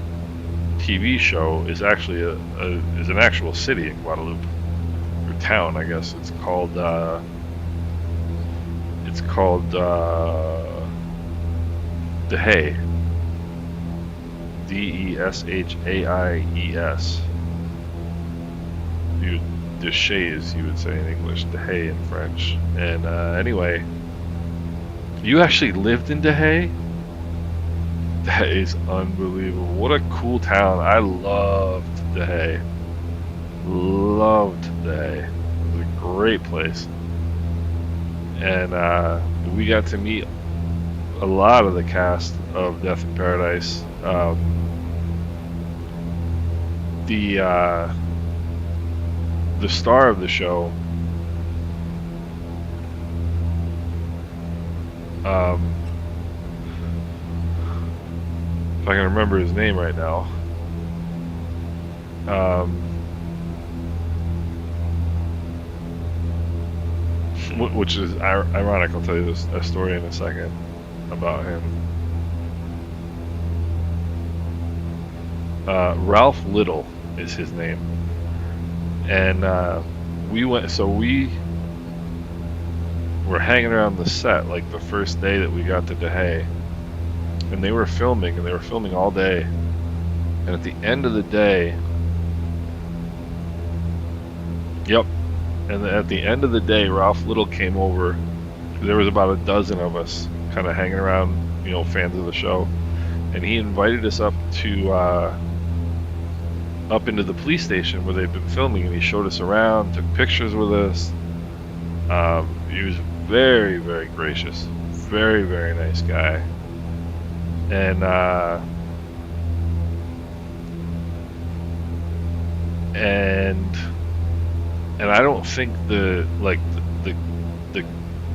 TV show is actually is an actual city in Guadeloupe, or town, I guess. It's called Deshaies, Deshaies. Deschets, you would say in English, De Hay in French. And anyway, you actually lived in De Hay? That is unbelievable. What a cool town. I loved De Hay. Loved De Hay. It was a great place. And we got to meet a lot of the cast of Death in Paradise. The star of the show, if I can remember his name right now, which is ironic. I'll tell you a story in a second about him. Ralph Little is his name. And we were hanging around the set like the first day that we got to De Hay, and they were filming all day. And at the end of the day, at the end of the day, Ralph Little came over. There was about a dozen of us kind of hanging around, fans of the show, and he invited us up into the police station where they've been filming, and he showed us around, took pictures with us. He was very, very gracious, very, very nice guy. And I don't think the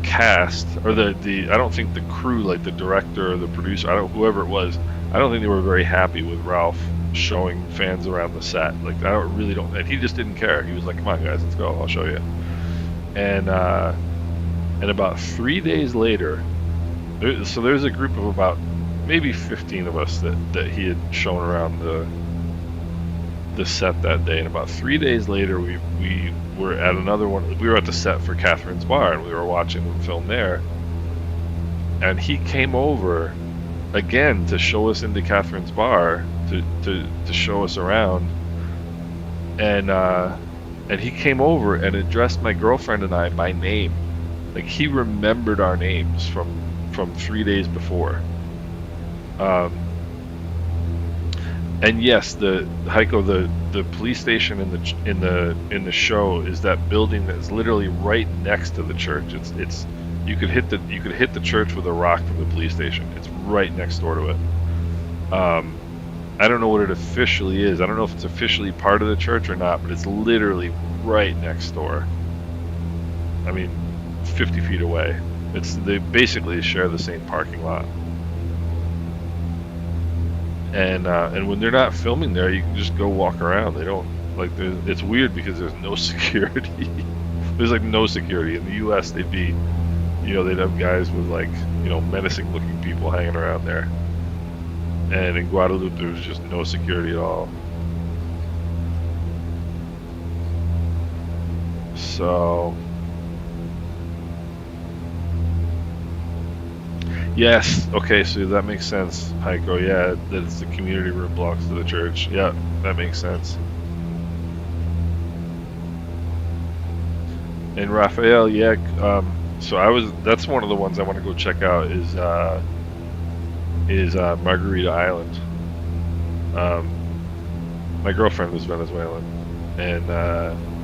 cast or I don't think the crew, like the director or the producer, whoever it was, I don't think they were very happy with Ralph showing fans around the set. Like, and he just didn't care. He was like, come on guys, let's go, I'll show you. And about 3 days later, so there's a group of about maybe 15 of us that he had shown around the set that day. And about 3 days later, we were at another one. We were at the set for Catherine's Bar, and we were watching them film there. And he came over again to show us into Catherine's Bar, to show us around. And he came over and addressed my girlfriend and I by name. Like, he remembered our names from 3 days before. And yes, Heiko, the police station in the show is that building that's literally right next to the church. It's you could hit the church with a rock from the police station. It's right next door to it. I don't know what it officially is. I don't know if it's officially part of the church or not, but it's literally right next door. I mean, 50 feet away. They basically share the same parking lot. And when they're not filming there, you can just go walk around. They don't, like, it's weird because there's no security. There's like no security. In the US, they'd have guys with, like, menacing looking people hanging around there. And in Guadeloupe, there was just no security at all. So, yes, okay, so that makes sense, Heiko. Yeah, that it's the community room blocks to the church. Yeah, that makes sense. And Raphael, yeah, so that's one of the ones I want to go check out is Margarita Island. My girlfriend was Venezuelan, and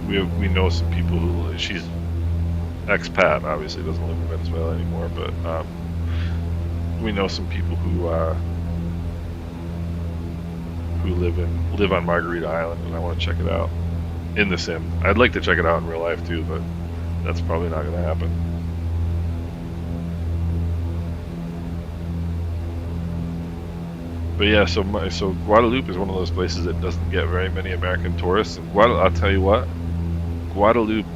we know some people who, she's expat, obviously doesn't live in Venezuela anymore, but we know some people who live on Margarita Island, and I want to check it out in the sim. I'd like to check it out in real life too, but that's probably not going to happen. But yeah, so Guadeloupe is one of those places that doesn't get very many American tourists. And I'll tell you what, Guadeloupe,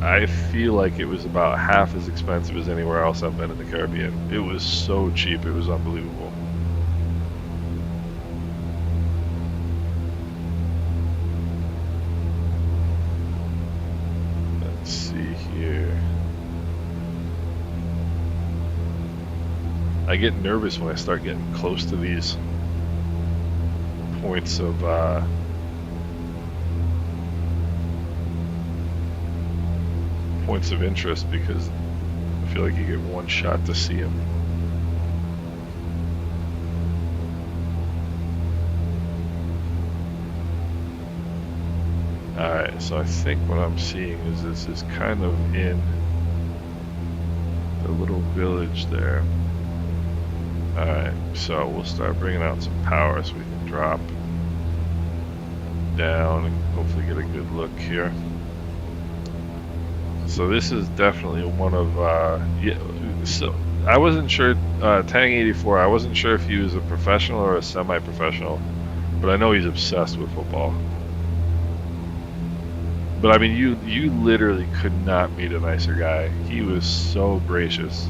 I feel like it was about half as expensive as anywhere else I've been in the Caribbean. It was so cheap, it was unbelievable. Let's see here. I get nervous when I start getting close to these points of points of interest because I feel like you get one shot to see him. Alright, so I think what I'm seeing is this is kind of in the little village there. Alright, so we'll start bringing out some power so we can drop down and hopefully get a good look here. So this is definitely one of, yeah, so I wasn't sure, Tang84, I wasn't sure if he was a professional or a semi-professional, but I know he's obsessed with football. But I mean, you literally could not meet a nicer guy. He was so gracious.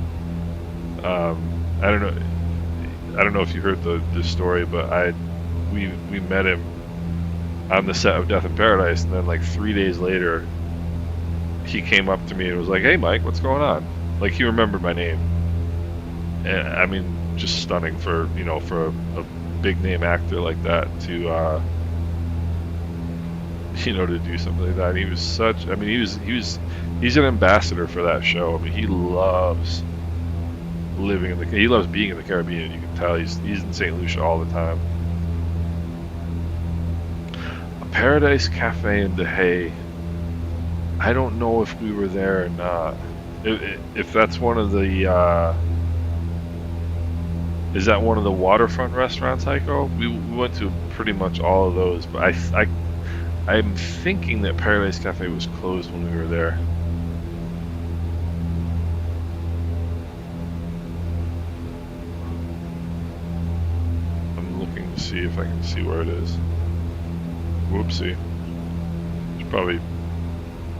I don't know if you heard the story, but we met him on the set of Death in Paradise, and then like 3 days later, he came up to me and was like, "Hey, Mike, what's going on?" Like, he remembered my name, and I mean, just stunning for, you know, for a big name actor like that to. You know, to do something like that. He was such, I mean, he's an ambassador for that show. I mean, he loves living in he loves being in the Caribbean. You can tell he's in St. Lucia all the time. A Paradise Cafe in The Haye. I don't know if we were there or not. If that's one of the, is that one of the waterfront restaurants, Heiko? We went to pretty much all of those, but I'm thinking that Paradise Cafe was closed when we were there. I'm looking to see if I can see where it is. Whoopsie. Should probably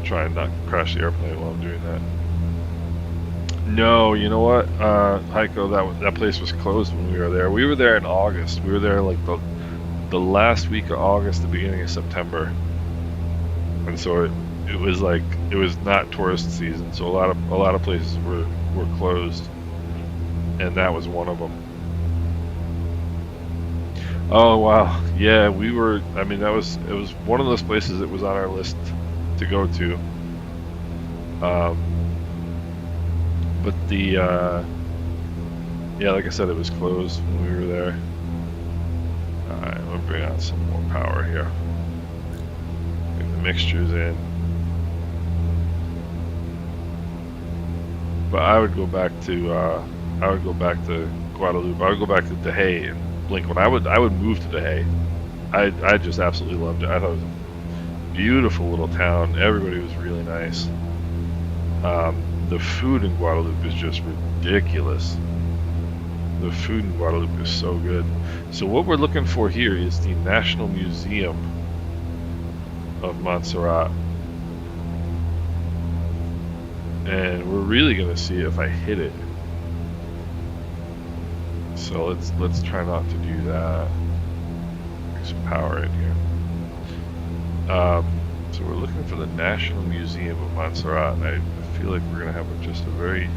try and not crash the airplane while I'm doing that. No, you know what, Heiko, that place was closed when we were there. We were there in August. We were there like the last week of August, the beginning of September, and so it was like, it was not tourist season, so a lot of places were closed, and that was one of them. Oh wow, yeah, we were. I mean, it was one of those places that was on our list to go to. But yeah, like I said, it was closed when we were there. Alright, I'm going to bring out some more power here. Get the mixtures in. But I would go back to Guadeloupe. I would go back to The Haye and blink. When I would move to The Haye. I just absolutely loved it. I thought it was a beautiful little town. Everybody was really nice. The food in Guadeloupe is just ridiculous. The food in Guadeloupe is so good. So what we're looking for here is the National Museum of Montserrat. And we're really going to see if I hit it. So let's try not to do that. Bring some power in here. So we're looking for the National Museum of Montserrat, and I feel like we're going to have just a very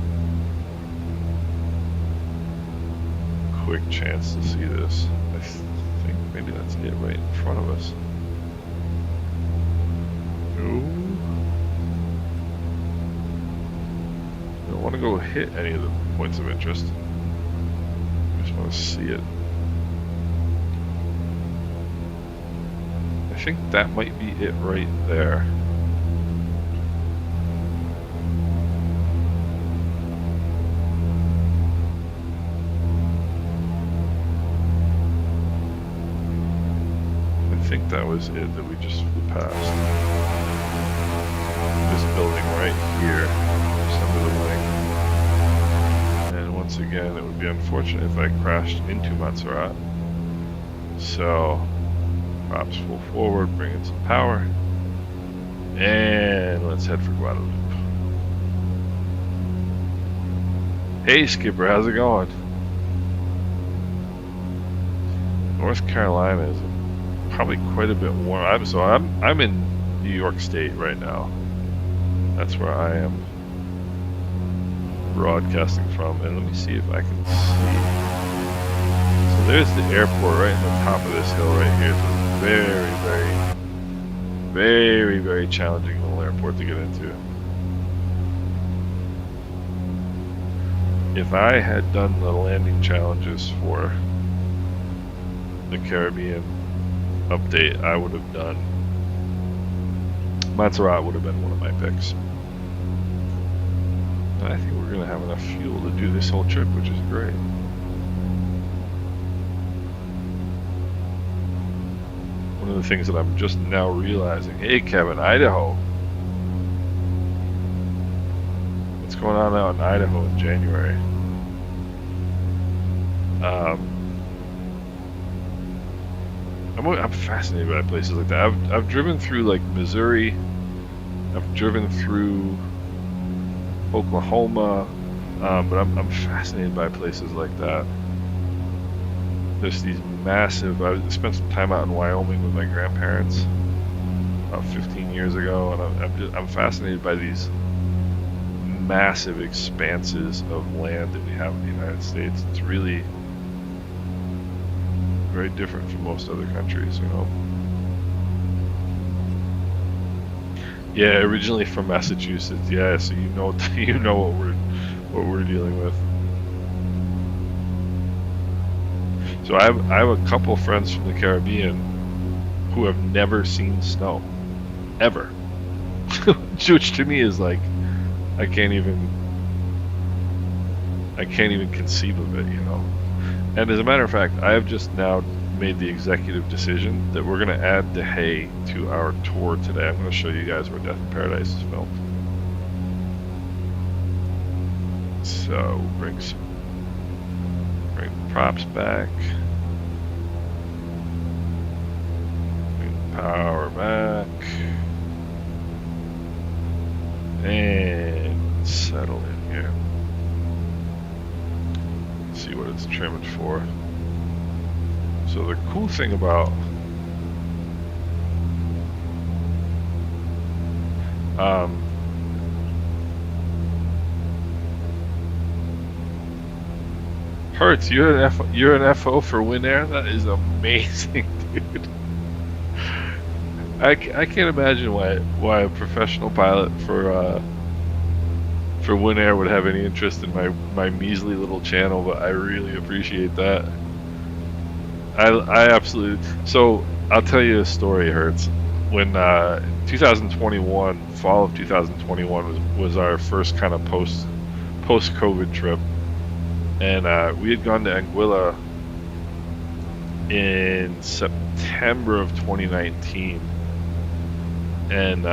quick chance to see this. I think maybe that's it right in front of us. No. I don't want to go hit any of the points of interest. I just want to see it. I think that might be it right there. I think that was it that we just flew past. This building right here, just under the wing. And once again, it would be unfortunate if I crashed into Montserrat. So, props full forward, bring in some power. And let's head for Guadeloupe. Hey Skipper, how's it going? North Carolina is probably quite a bit warm. I'm in New York State right now. That's where I am broadcasting from, and let me see if I can see. So there's the airport right in the top of this hill right here. It's a very, very, very, very challenging little airport to get into. if I had done the landing challenges for the Caribbean update, I would have done Montserrat would have been one of my picks. And I think we're going to have enough fuel to do this whole trip, which is great. One of the things that I'm just now realizing, hey Kevin, Idaho. What's going on out in Idaho in January? I'm fascinated by places like that. I've driven through like Missouri. I've driven through Oklahoma, but I'm fascinated by places like that. There's these massive. I spent some time out in Wyoming with my grandparents about 15 years ago, and I'm fascinated by these massive expanses of land that we have in the United States. It's really very different from most other countries, you know. Yeah, originally from Massachusetts. Yeah, so you know what we're dealing with. So I have a couple friends from the Caribbean who have never seen snow, ever, which to me is like I can't even conceive of it, you know. And as a matter of fact, I have just now made the executive decision that we're going to add the hay to our tour today. I'm going to show you guys where Death in Paradise is filmed. So bring props back. Bring power back. And settle in here. See what it's trimmed for. So the cool thing about Hertz, you're an FO for Winair? That is amazing, dude. I can't imagine why a professional pilot for Winair would have any interest in my measly little channel, but I really appreciate that. I absolutely. So I'll tell you a story, Hertz. When 2021, fall of 2021 was our first kind of post COVID trip, and we had gone to Anguilla in September of 2019, and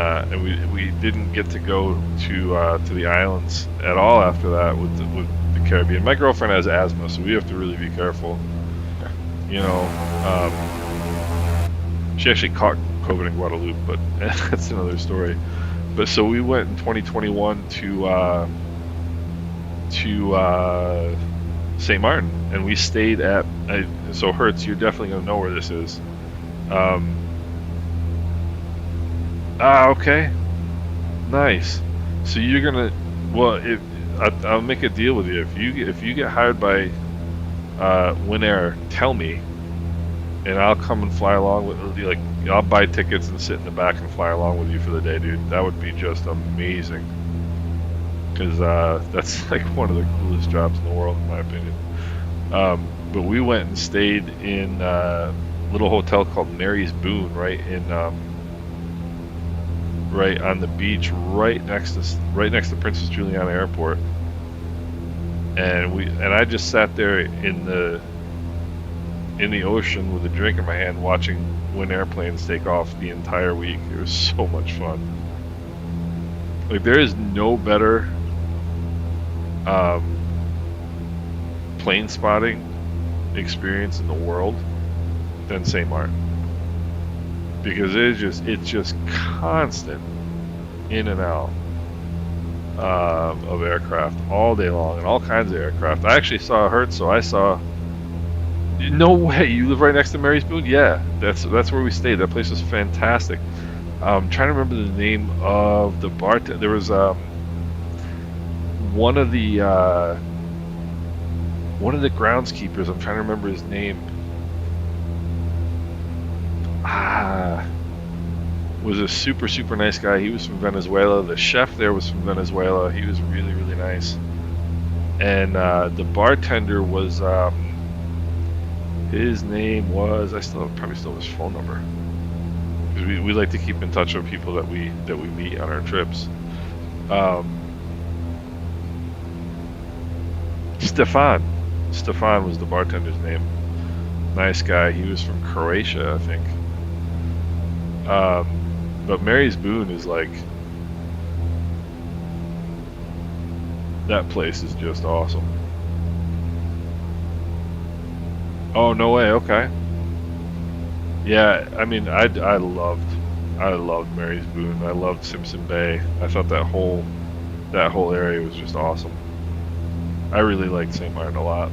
we didn't get to go to the islands at all after that with the Caribbean. My girlfriend has asthma, so we have to really be careful. You know, she actually caught COVID in Guadeloupe, but that's another story. But so we went in 2021 to St. Martin, and we stayed at. So Hertz, you're definitely gonna know where this is. Okay, nice. So you're gonna. Well, I'll make a deal with you. If you get hired by Winair, tell me, and I'll come and fly along with you. Like, I'll buy tickets and sit in the back and fly along with you for the day, dude. That would be just amazing, because that's like one of the coolest jobs in the world, in my opinion. But we went and stayed in a little hotel called Mary's Boon, right on the beach, right next to Princess Juliana Airport. And I just sat there in the ocean with a drink in my hand, watching when airplanes take off the entire week. It was so much fun. Like, there is no better plane spotting experience in the world than St. Martin, because it's just constant in and out of aircraft all day long, and all kinds of aircraft. I actually saw Hertz, so I saw. No way, you live right next to Mary's Boon? Yeah, that's where we stayed. That place was fantastic. I'm trying to remember the name of the bartender. There was one of the groundskeepers. I'm trying to remember his name. Was a super nice guy. He was from Venezuela. The chef there was from Venezuela. He was really nice. And the bartender was, his name was, probably still have his phone number. Because we like to keep in touch with people that we meet on our trips. Stefan was the bartender's name. Nice guy. He was from Croatia, I think. But Mary's Boon is like, that place is just awesome. Oh, no way. Okay. Yeah, I mean, I loved Mary's Boon. I loved Simpson Bay. I thought that whole area was just awesome. I really liked St. Martin a lot.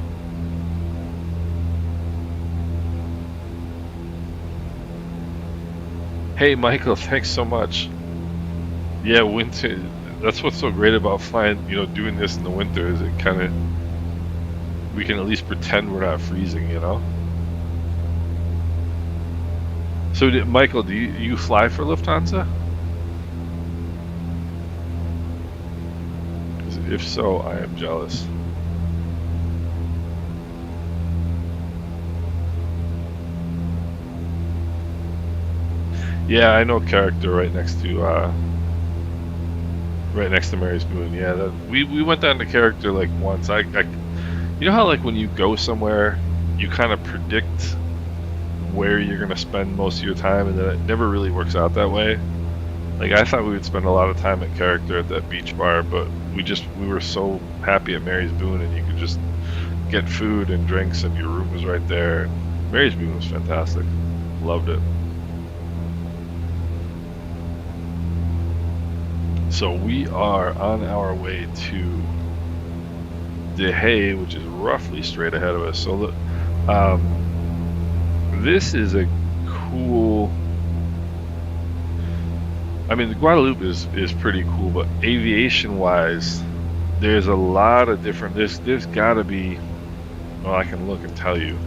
Hey, Michael, thanks so much. Yeah, winter. That's what's so great about flying. Doing this in the winter is it kind of, we can at least pretend we're not freezing. So, Michael, do you fly for Lufthansa? If so, I am jealous. Yeah, I know character right next to Mary's Boon. Yeah, we went down to character like once. You know how like when you go somewhere, you kind of predict where you're gonna spend most of your time, and then it never really works out that way. Like I thought we would spend a lot of time at character at that beach bar, but we were so happy at Mary's Boon, and you could just get food and drinks, and your room was right there. Mary's Boon was fantastic. Loved it. So we are on our way to The Hague, which is roughly straight ahead of us. So this is a cool. I mean, the Guadeloupe is pretty cool, but aviation-wise, there's a lot of different. There's got to be. Well, I can look and tell you.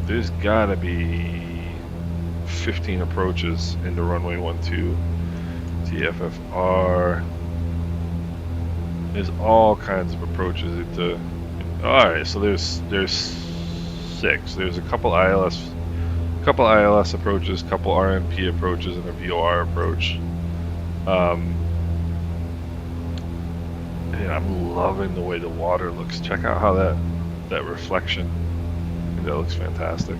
There's got to be 15 approaches into runway 12. TFFR. There's all kinds of approaches into. All right, so there's 6. There's a couple ILS approaches, couple RMP approaches, and a VOR approach. And I'm loving the way the water looks. Check out how that reflection. I think that looks fantastic.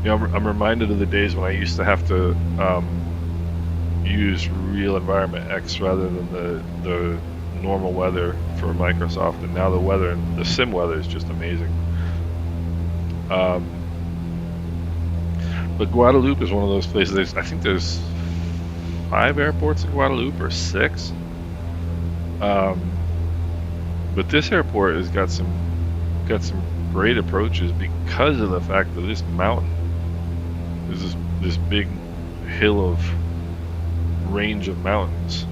I'm reminded of the days when I used to have to use Real Environment X rather than the normal weather for Microsoft, and now the sim weather is just amazing. But Guadeloupe is one of those places. I think there's 5 airports in Guadeloupe or 6. But this airport has got some great approaches because of the fact that this mountain. There's this big hill of range of mountains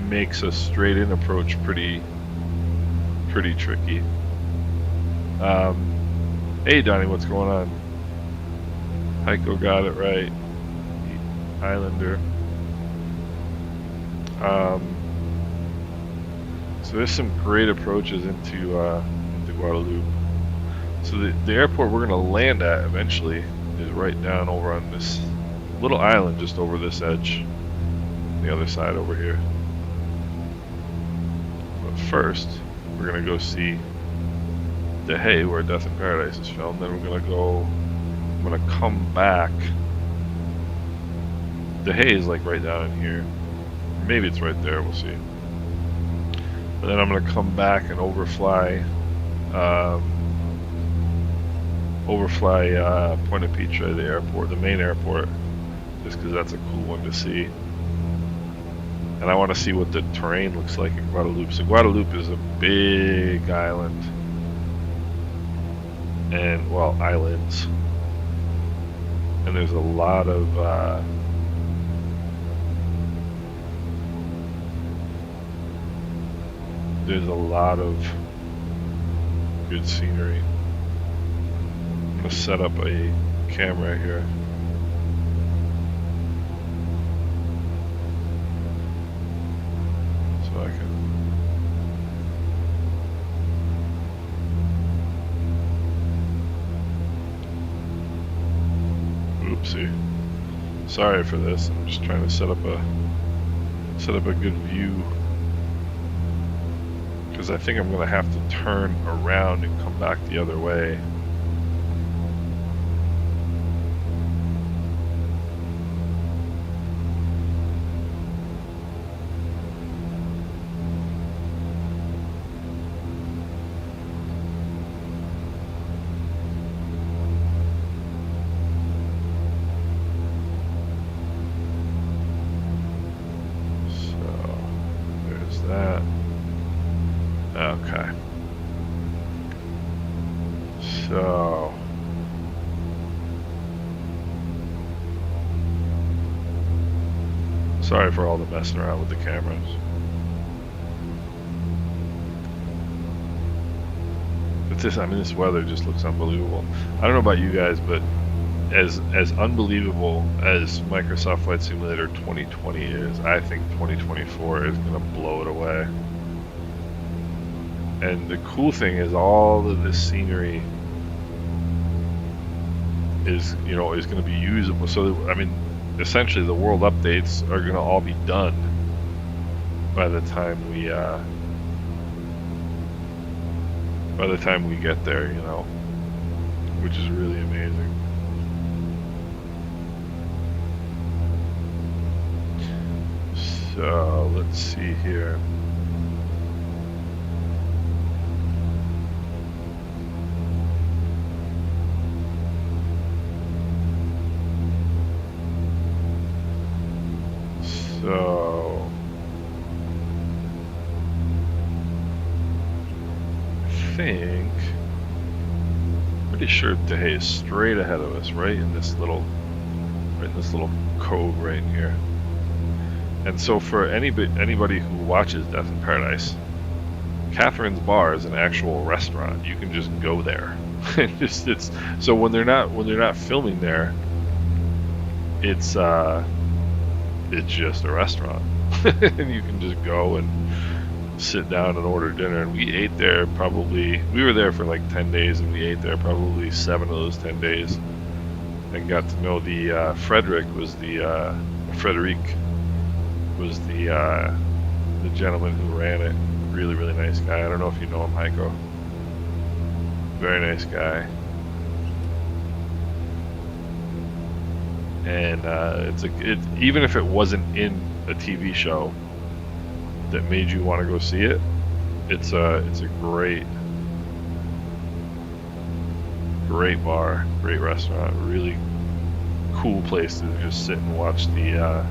makes a straight in approach pretty tricky. Hey Donnie, what's going on? Heiko got it right. Islander. So there's some great approaches into Guadeloupe. So the airport we're going to land at eventually is right down over on this little island just over this edge, the other side over here. But first, we're going to go see The Hague, where Death in Paradise is filmed. Then I'm going to come back. The Hague is like right down in here. Maybe it's right there, we'll see. But then I'm going to come back and overfly Point-a-Pitre, the airport, the main airport, just because that's a cool one to see. And I want to see what the terrain looks like in Guadeloupe. So Guadeloupe is a big island, and well, islands, and there's a lot of good scenery. I'm gonna set up a camera here. So I can. Oopsie. Sorry for this. I'm just trying to set up a good view. Because I think I'm going to have to turn around and come back the other way. So, there's that. Okay. So sorry for all the messing around with the cameras. But this, I mean, this weather just looks unbelievable. I don't know about you guys, but as unbelievable as Microsoft Flight Simulator 2020 is, I think 2024 is going to blow it away. And the cool thing is, all of this scenery is, you know, is going to be usable. So, I mean, essentially, the world updates are going to all be done by the time we get there. You know, which is really amazing. So let's see here. So I think, pretty sure Dehay is straight ahead of us, right in this little cove right here. And so for anybody who watches Death in Paradise, Catherine's Bar is an actual restaurant. You can just go there. it's so when they're not filming there, it's just a restaurant. And you can just go and sit down and order dinner. And we ate there we were there for like 10 days, and we ate there probably 7 of those 10 days, and got to know Frederick was the gentleman who ran it. Really, really nice guy. I don't know if you know him, Heiko. Very nice guy. And even if it wasn't in a TV show that made you want to go see it, it's a great bar, great restaurant, really cool place to just sit and watch the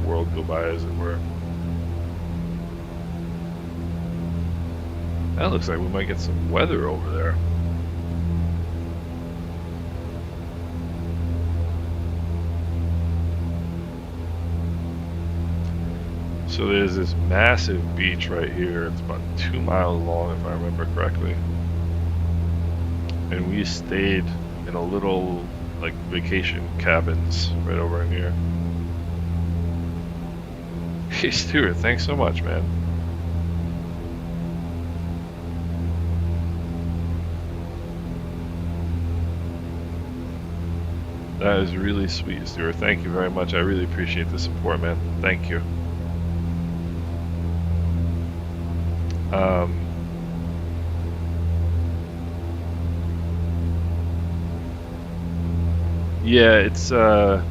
world go by, as it were. That looks like we might get some weather over there. So there's this massive beach right here. It's about 2 miles long, if I remember correctly. And we stayed in a little, like, vacation cabins right over in here. Hey, Stuart, thanks so much, man. That is really sweet, Stuart. Thank you very much. I really appreciate the support, man. Thank you. Yeah, it's and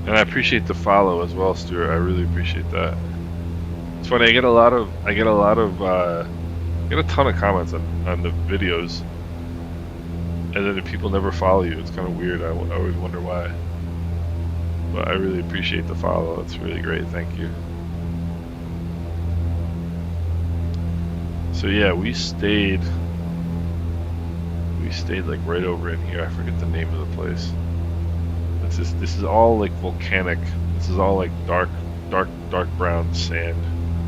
I appreciate the follow as well, Stuart. I really appreciate that. It's funny. I get a ton of comments on the videos, and then if people never follow you, it's kind of weird. I always wonder why. But I really appreciate the follow. It's really great. Thank you. So yeah, we stayed like right over in here. I forget the name of the place. This is all like volcanic. This is all like dark brown sand,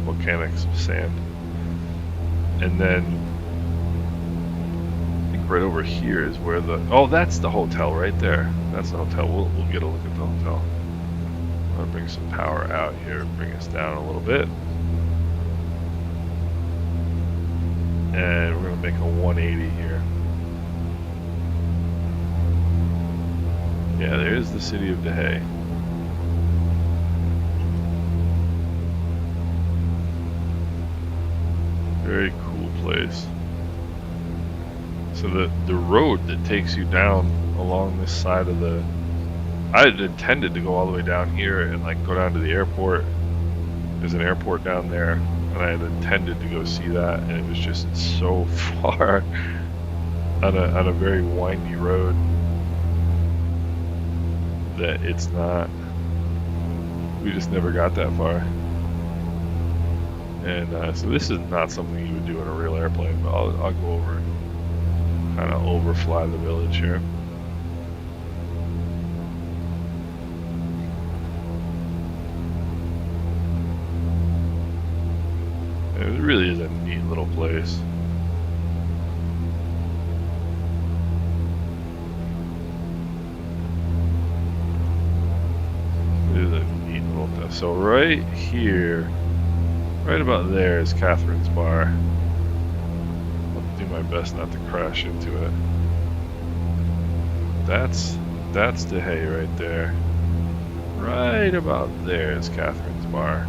volcanic sand. And then I think right over here is where that's the hotel right there. That's the hotel. We'll get a look at the hotel. I'm gonna bring some power out here, bring us down a little bit. And we're gonna make a 180 here. Yeah, there's the city of The Hague. Very cool place. So the road that takes you down along this side of the... I had intended to go all the way down here and like go down to the airport. There's an airport down there, and I had intended to go see that, and it was just so far on a very windy road that it's not. We just never got that far. And so this is not something you would do in a real airplane, but I'll go over and kind of overfly the village here. It really is a neat little place. It is a neat little place. So right here, right about there is Catherine's Bar. I'll do my best not to crash into it. That's The Hague right there. Right about there is Catherine's Bar.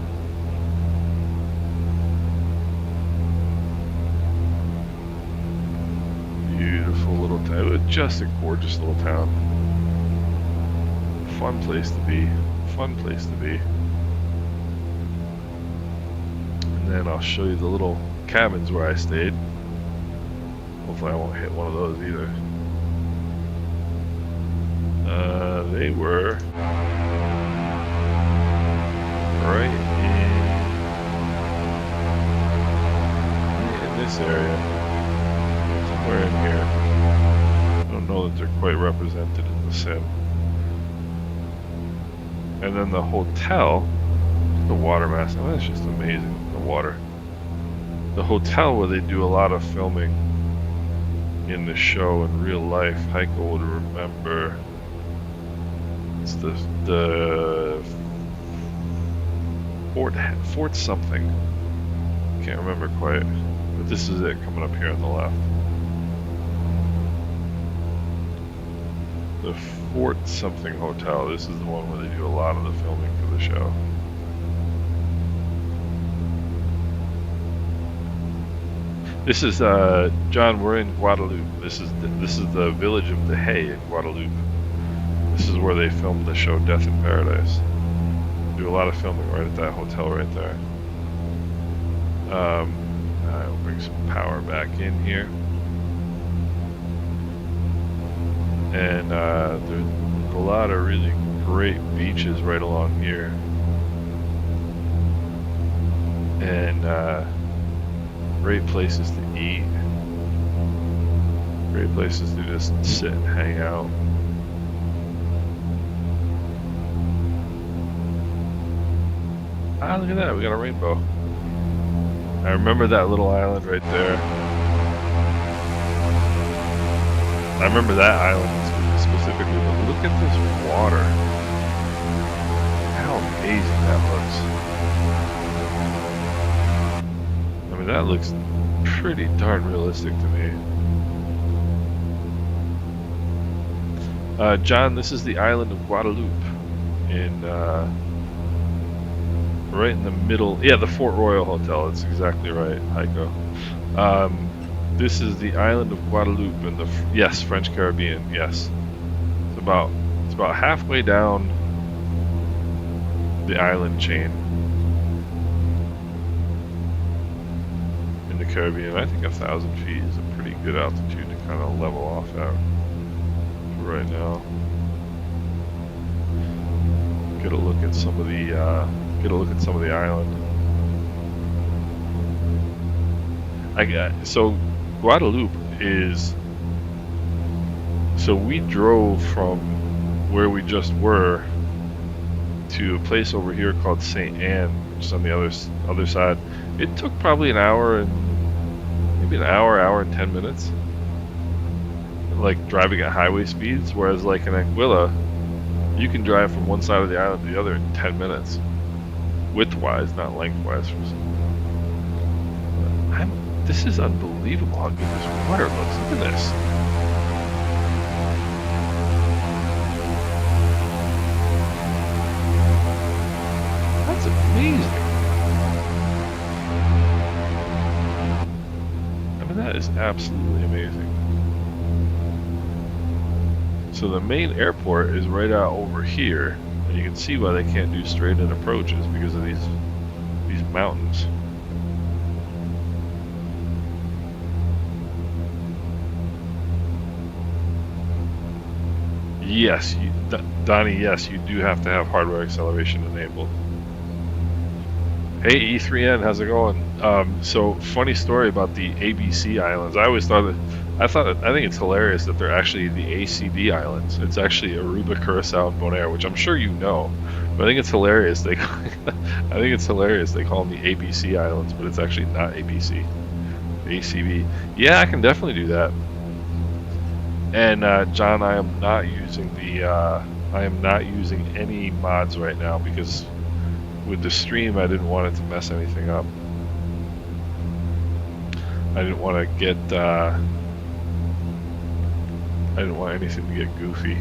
Beautiful little town. Just a gorgeous little town. Fun place to be. Fun place to be. And then I'll show you the little cabins where I stayed. Hopefully I won't hit one of those either. They were right in this area. Somewhere in here. I don't know that they're quite represented in the sim. And then the hotel, the water mass, oh, that's just amazing, the water. The hotel where they do a lot of filming in the show in real life, Heiko would remember. It's the Fort something. Can't remember quite. But this is it coming up here on the left. The Fort something hotel. This is the one where they do a lot of the filming for the show. This is John. We're in Guadeloupe. This is the village of The Hague in Guadeloupe. This is where they filmed the show Death in Paradise. They do a lot of filming right at that hotel right there. I'll bring some power back in here. And there's a lot of really great beaches right along here. And great places to eat. Great places to just sit and hang out. Ah, look at that, we got a rainbow. I remember that little island right there. I remember that island specifically, but look at this water. How amazing that looks. I mean, that looks pretty darn realistic to me. John, this is the island of Guadeloupe in right in the middle. Yeah, the Fort Royal Hotel. That's exactly right, Heiko. This is the island of Guadeloupe in the yes, French Caribbean. Yes, it's about halfway down the island chain in the Caribbean. I think 1,000 feet is a pretty good altitude to kind of level off at right now. Get a look at some of the island. So Guadeloupe is. So we drove from where we just were to a place over here called St. Anne, which is on the other side. It took probably an hour and maybe an hour and 10 minutes, like driving at highway speeds. Whereas like in Anguilla, you can drive from one side of the island to the other in 10 minutes, width-wise, not length-wise. This is unbelievable how good this water looks. Look at this. That's amazing. I mean, that is absolutely amazing. So the main airport is right out over here, and you can see why they can't do straight-in approaches because of these mountains. Yes, Donnie, yes, you do have to have hardware acceleration enabled. Hey, E3N, how's it going? So, funny story about the ABC Islands. I always thought I think it's hilarious that they're actually the ACD Islands. It's actually Aruba, Curacao, and Bonaire, which I'm sure you know. But I think it's hilarious. I think it's hilarious they call them the ABC Islands, but it's actually not ABC. ACB. Yeah, I can definitely do that. And John, I am not using any mods right now because with the stream I didn't want it to mess anything up. I didn't want to get I didn't want anything to get goofy.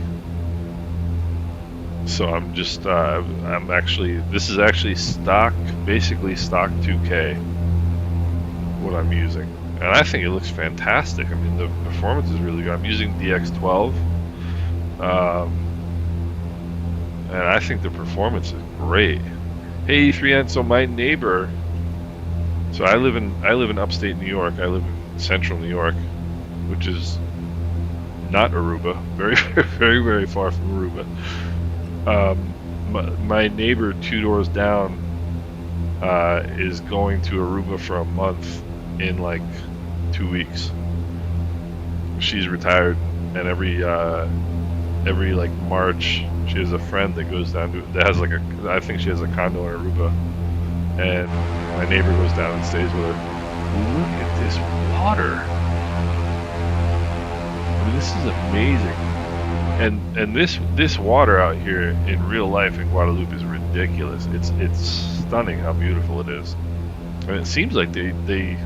So I'm just this is actually basically stock 2K what I'm using. And I think it looks fantastic. I mean, the performance is really good. I'm using DX12, and I think the performance is great. Hey, E3N. So my neighbor. So I live in upstate New York. I live in central New York, which is not Aruba. Very, very, very far from Aruba. My neighbor 2 doors down is going to Aruba for a month in like 2 weeks. She's retired, and every like March she has a friend that goes down to that has like I think she has a condo in Aruba, and my neighbor goes down and stays with her. Look at this water. I mean, this is amazing. And this water out here in real life in Guadeloupe is ridiculous. It's stunning how beautiful it is. And it seems like they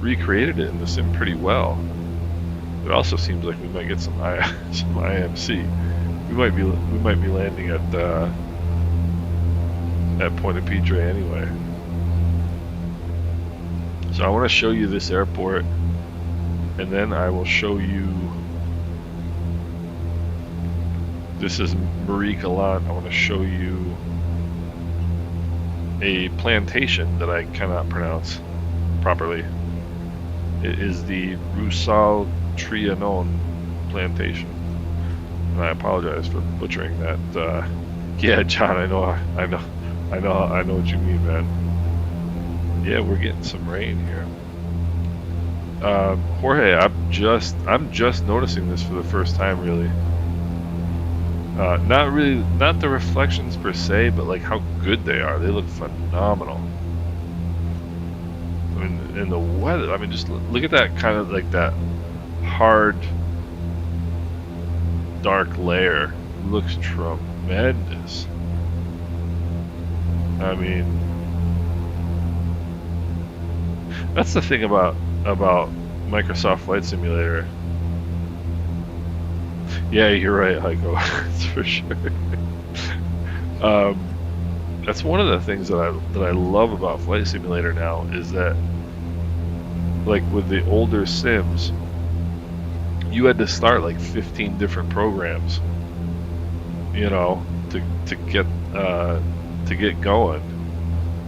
recreated it in the sim pretty well. It also seems like we might get some IMC. We might be landing at Point-a-Pitre anyway. So I want to show you this airport, and then I will show you. This is Marie Galante. I want to show you a plantation that I cannot pronounce properly. It is the Roussel-Trianon plantation, and I apologize for butchering that. Yeah, John, I know what you mean, man. Yeah, we're getting some rain here. Jorge, I'm just noticing this for the first time, really. Not the reflections per se, but like how good they are. They look phenomenal. I mean, in the weather, I mean, just look at that kind of like that hard, dark layer. It looks tremendous. I mean, that's the thing about Microsoft Flight Simulator. Yeah, you're right, Heiko. That's for sure. That's one of the things that I love about Flight Simulator now is that, like with the older sims, you had to start like 15 different programs, you know, to get going.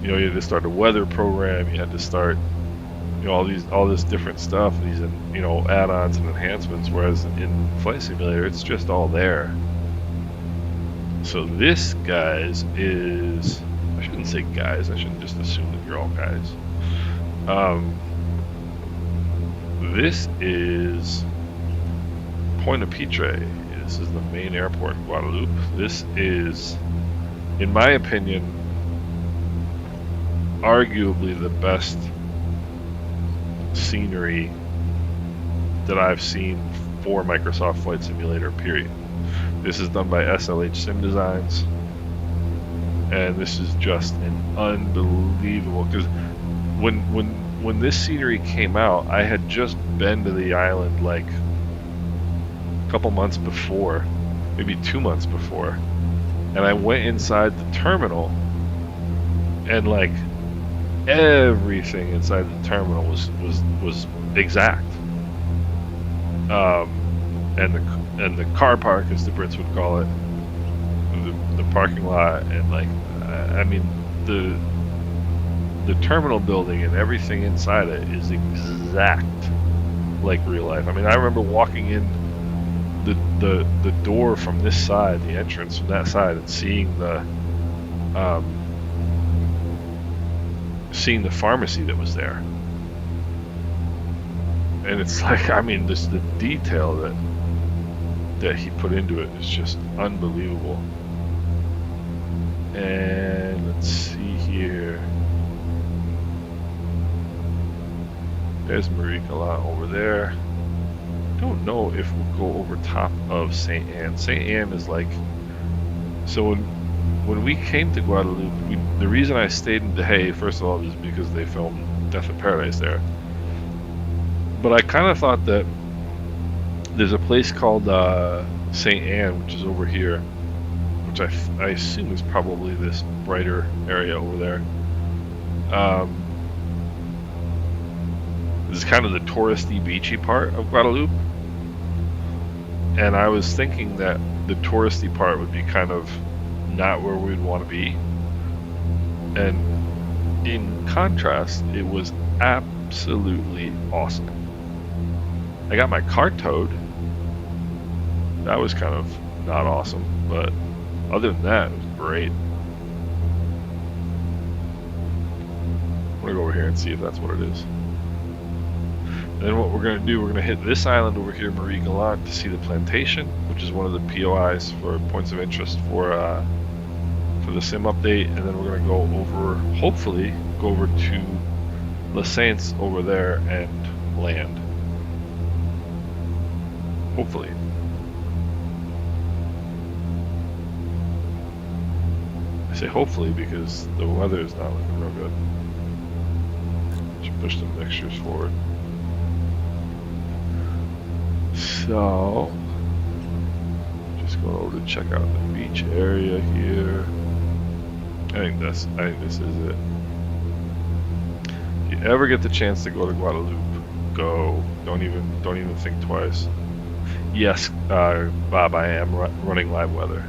You know, you had to start a weather program. You had to start, you know, all this different stuff, these, you know, add-ons and enhancements. Whereas in Flight Simulator, it's just all there. So this, guys, is, I shouldn't say guys. I shouldn't just assume that you're all guys. This is Point-a-Pitre. This is the main airport in Guadeloupe. This is, in my opinion, arguably the best scenery that I've seen for Microsoft Flight Simulator, period. This is done by SLH Sim Designs, and this is just an unbelievable, because when this scenery came out, I had just been to the island like a couple months before, maybe 2 months before, and I went inside the terminal, and like everything inside the terminal was exact. And the car park, as the Brits would call it, the parking lot, and like I mean the terminal building and everything inside it is exact like real life. I mean, I remember walking in the door from this side, the entrance from that side, and seeing the pharmacy that was there. And it's like, I mean, this, the detail that he put into it is just unbelievable. And let's see here. There's Marie Galante over there. I don't know if we'll go over top of St. Anne. St. Anne is like, so when we came to Guadeloupe, the reason I stayed in Dehae, first of all, is because they filmed Death in Paradise there. But I kind of thought that there's a place called St. Anne, which is over here, which I assume is probably this brighter area over there. This is kind of the touristy, beachy part of Guadeloupe. And I was thinking that the touristy part would be kind of not where we'd want to be. And in contrast, it was absolutely awesome. I got my car towed. That was kind of not awesome, but other than that, it was great. I'm gonna go over here and see if that's what it is. Then what we're gonna do, we're gonna hit this island over here, Marie Galante, to see the Plantation, which is one of the POIs for points of interest for the sim update, and then we're gonna go over, hopefully, go over to La Saintes over there and land. Hopefully. I say hopefully because the weather is not looking real good. Should push the mixtures forward. So, just going over to check out the beach area here. I think this is it. If you ever get the chance to go to Guadeloupe, go. Don't even think twice. Yes, Bob, I am running live weather,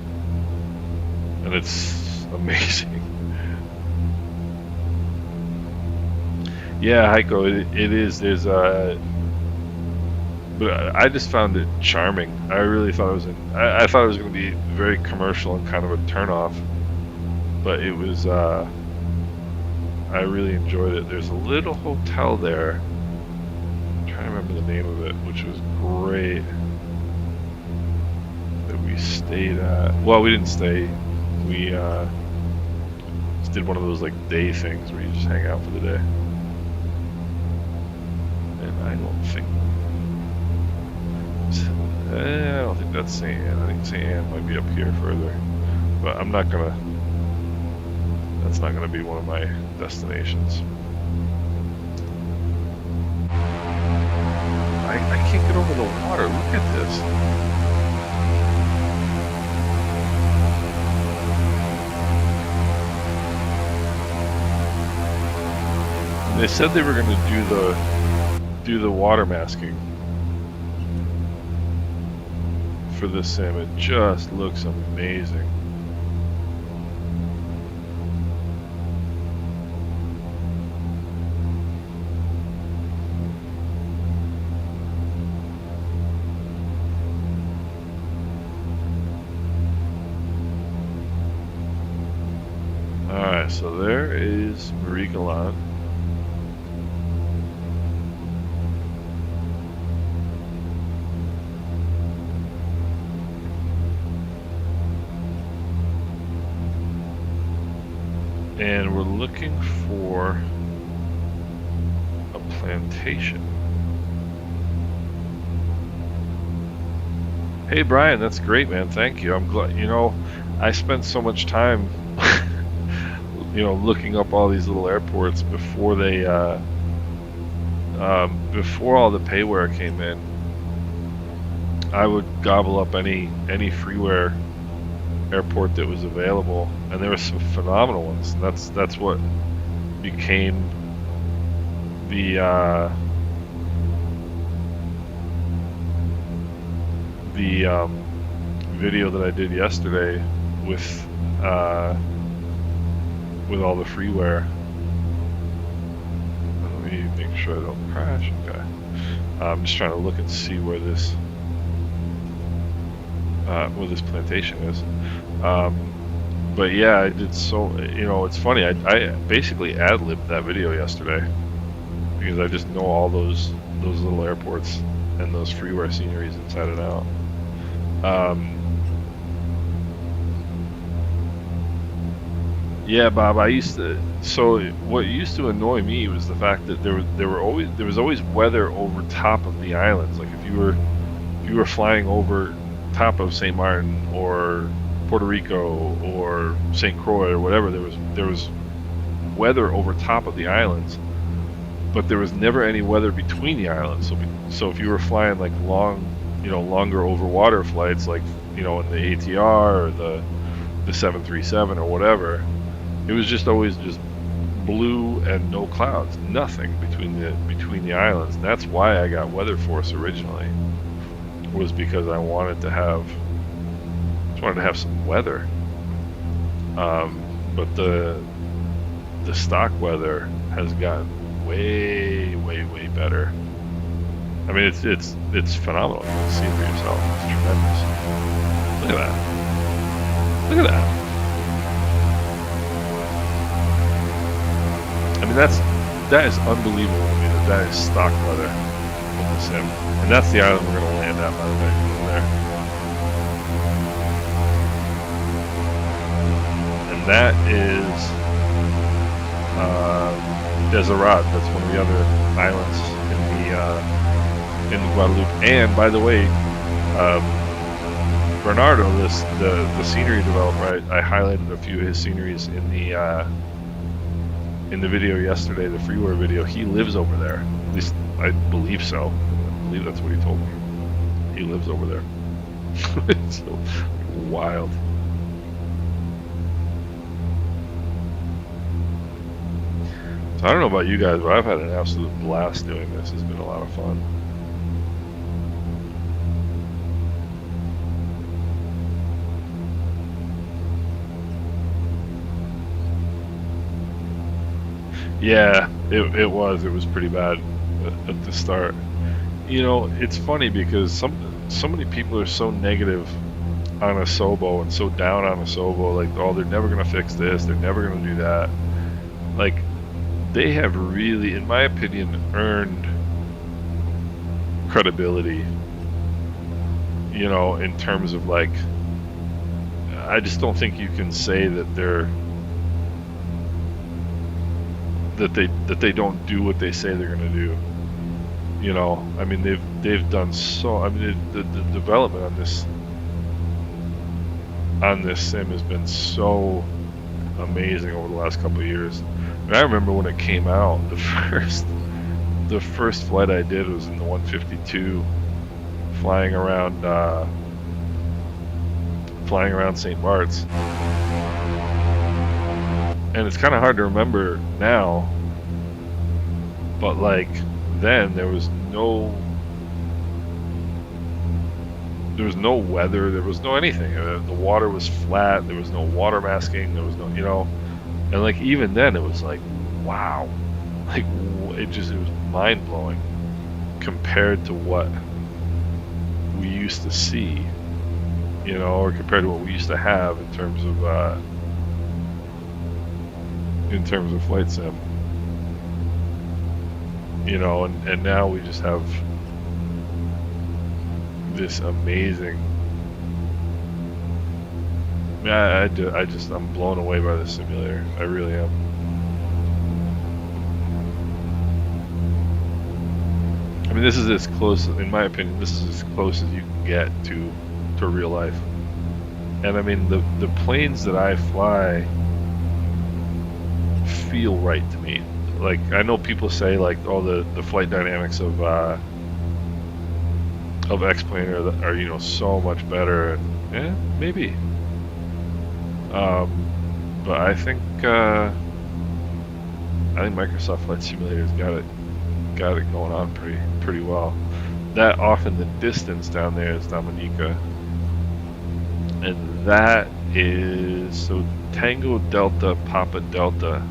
and it's amazing. Yeah, Heiko, it is. There's but I just found it charming. I really thought it was I thought it was going to be very commercial and kind of a turnoff, but it was. I really enjoyed it. There's a little hotel there. I'm trying to remember the name of it, which was great. That we stayed at. Well, we didn't stay. We just did one of those like day things where you just hang out for the day. And I don't think that's St. Anne. I think St. Anne might be up here further, but I'm not gonna. That's not gonna be one of my destinations. I can't get over the water. Look at this. They said they were going to do the water masking for this sim. It just looks amazing. Alright, so there is Marie Galante. And we're looking for a plantation. Hey Brian, that's great, man. Thank you. I'm glad. You know, I spent so much time, you know, looking up all these little airports before they, before all the payware came in. I would gobble up any freeware airport that was available, and there were some phenomenal ones. And that's what became the video that I did yesterday with all the freeware. Let me make sure I don't crash. Okay, I'm just trying to look and see where this plantation is. But yeah, I did so. You know, it's funny. I basically ad-libbed that video yesterday because I just know all those little airports and those freeware sceneries inside and out. Yeah, Bob. I used to. So what used to annoy me was the fact that there was always weather over top of the islands. Like if you were flying over top of St. Martin or Puerto Rico or St. Croix or whatever, there was weather over top of the islands, but there was never any weather between the islands. So if you were flying like longer over water flights, like in the ATR or the 737 or whatever, it was just always just blue and no clouds, nothing between the islands. And that's why I got Weather Force originally, was because I wanted to have some weather. But the stock weather has gotten way better. I mean, it's phenomenal. You can see it for yourself. It's tremendous. Look at that. Look at that. I mean, that is unbelievable to me that is stock weather in the sim. And that's the island we're going to land at, by the way, over there. And that is Deseret. That's one of the other islands in the Guadeloupe. And by the way, Bernardo, the scenery developer, I highlighted a few of his sceneries in the video yesterday, the freeware video. He lives over there. At least I believe so. I believe that's what he told me. He lives over there. It's so wild. So I don't know about you guys, but I've had an absolute blast doing this. It's been a lot of fun. Yeah, it was pretty bad at the start. You know, it's funny because so many people are so negative on Asobo and so down on Asobo, like, oh, they're never gonna fix this, they're never gonna do that. Like, they have really, in my opinion, earned credibility, you know, in terms of, like, I just don't think you can say that they don't do what they say they're gonna do. You know, I mean, they've done so. I mean, the development on this sim has been so amazing over the last couple of years. And I remember when it came out, the first flight I did was in the 152, flying around St. Bart's. And it's kind of hard to remember now, but like then there was no weather, there was no anything. The water was flat, there was no water masking, there was no, you know, and like even then it was like, wow, like it was mind blowing compared to what we used to see, you know, or compared to what we used to have in terms of flight sim, you know, and now we just have this amazing Yeah, I'm blown away by this simulator. I really am. I mean, this is as close, in my opinion, this is as close as you can get to real life. And I mean, the planes that I fly feel right to me. Like, I know people say like, oh, the flight dynamics of X-plane are you know, so much better. And, yeah, maybe. But I think Microsoft Flight Simulator's got it going on pretty well. That off in the distance down there is Dominica, and that is so Tango Delta Papa Delta,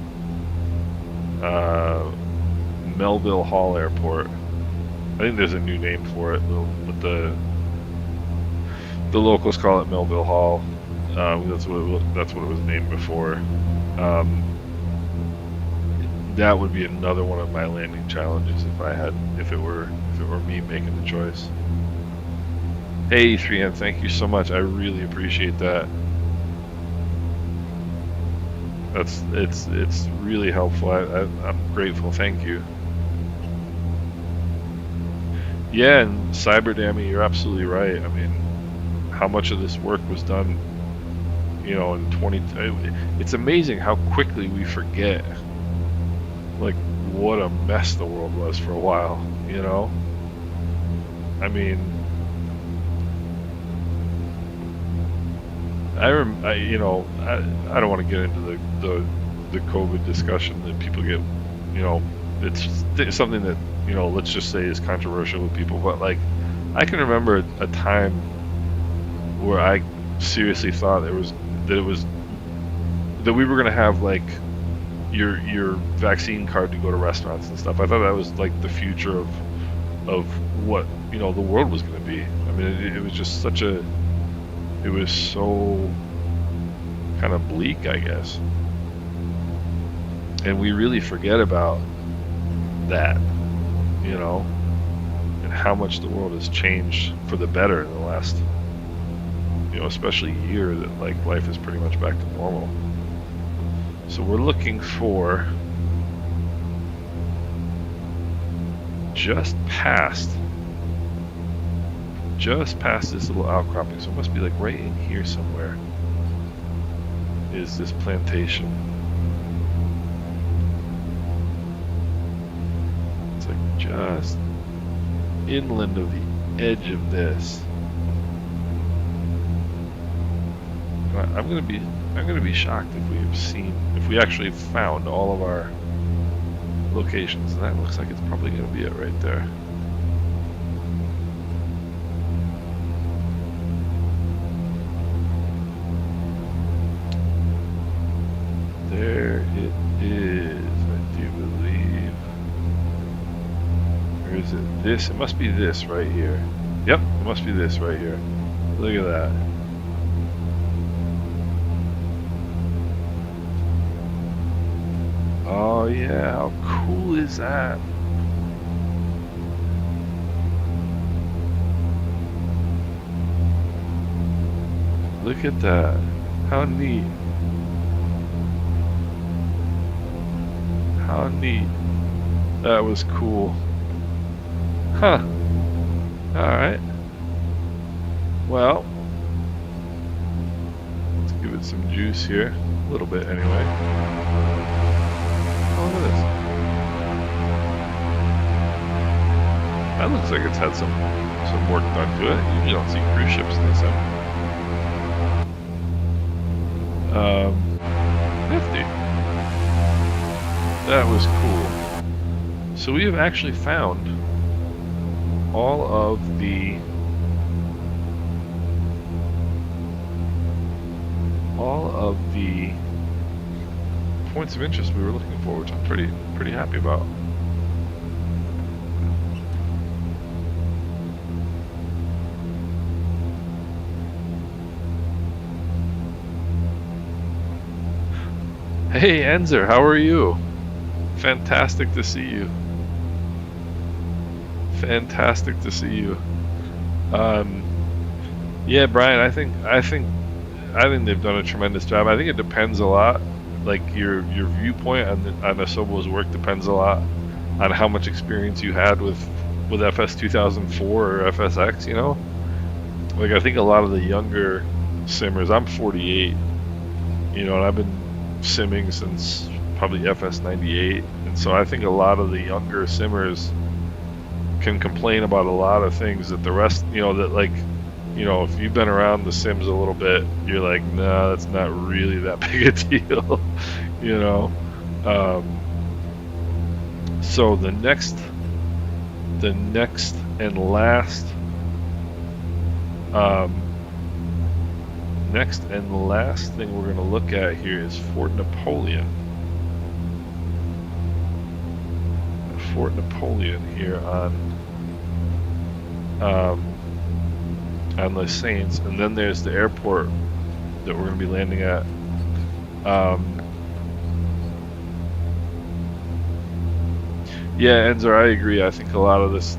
Melville Hall Airport. I think there's a new name for it, but the locals call it Melville Hall. That's what it was named before. That would be another one of my landing challenges if it were me making the choice. Hey 3M, thank you so much. I really appreciate that. It's really helpful. I'm grateful. Thank you. Yeah, and Cyberdammy, you're absolutely right. I mean, how much of this work was done, you know, in 20. It's amazing how quickly we forget, like, what a mess the world was for a while, you know? I mean, I don't want to get into the COVID discussion that people get, you know, it's something that, you know, let's just say is controversial with people, but like, I can remember a time where I seriously thought that we were gonna have like your vaccine card to go to restaurants and stuff. I thought that was like the future of what, you know, the world was gonna be. I mean, it was just it was so kind of bleak, I guess. And we really forget about that, you know, and how much the world has changed for the better in the last, you know, especially year that like life is pretty much back to normal. So we're looking for just past this little outcropping. So it must be like right in here somewhere is this plantation. It's like just inland of the edge of this. I'm gonna be shocked if we actually found all of our locations, and that looks like it's probably gonna be it right there. There it is, I do believe. Or is it this? It must be this right here. Yep, it must be this right here. Look at that. Oh yeah, how cool is that? Look at that. How neat. How neat. That was cool. Huh. Alright. Well, let's give it some juice here. A little bit anyway. Oh, look at this. That looks like it's had some work done to it. You usually don't see cruise ships this nifty. That was cool. So we have actually found all of the points of interest we were looking for, which I'm pretty happy about. Hey Enzer, how are you? Fantastic to see you. Fantastic to see you. Yeah, Brian, I think I think they've done a tremendous job. I think it depends a lot. Like your viewpoint on Asobo's work depends a lot on how much experience you had with FS 2004 or FSX. You know, like I think a lot of the younger simmers. I'm 48. You know, and I've been simming since probably FS 98, and so I think a lot of the younger simmers can complain about a lot of things that the rest, you know, that like, you know, if you've been around the sims a little bit, you're like, nah, that's not really that big a deal, you know. So the next and last thing we're going to look at here is Fort Napoleon. Fort Napoleon here on Les Saints, and then there's the airport that we're going to be landing at. Yeah, Enzer, I agree. I think a lot of this,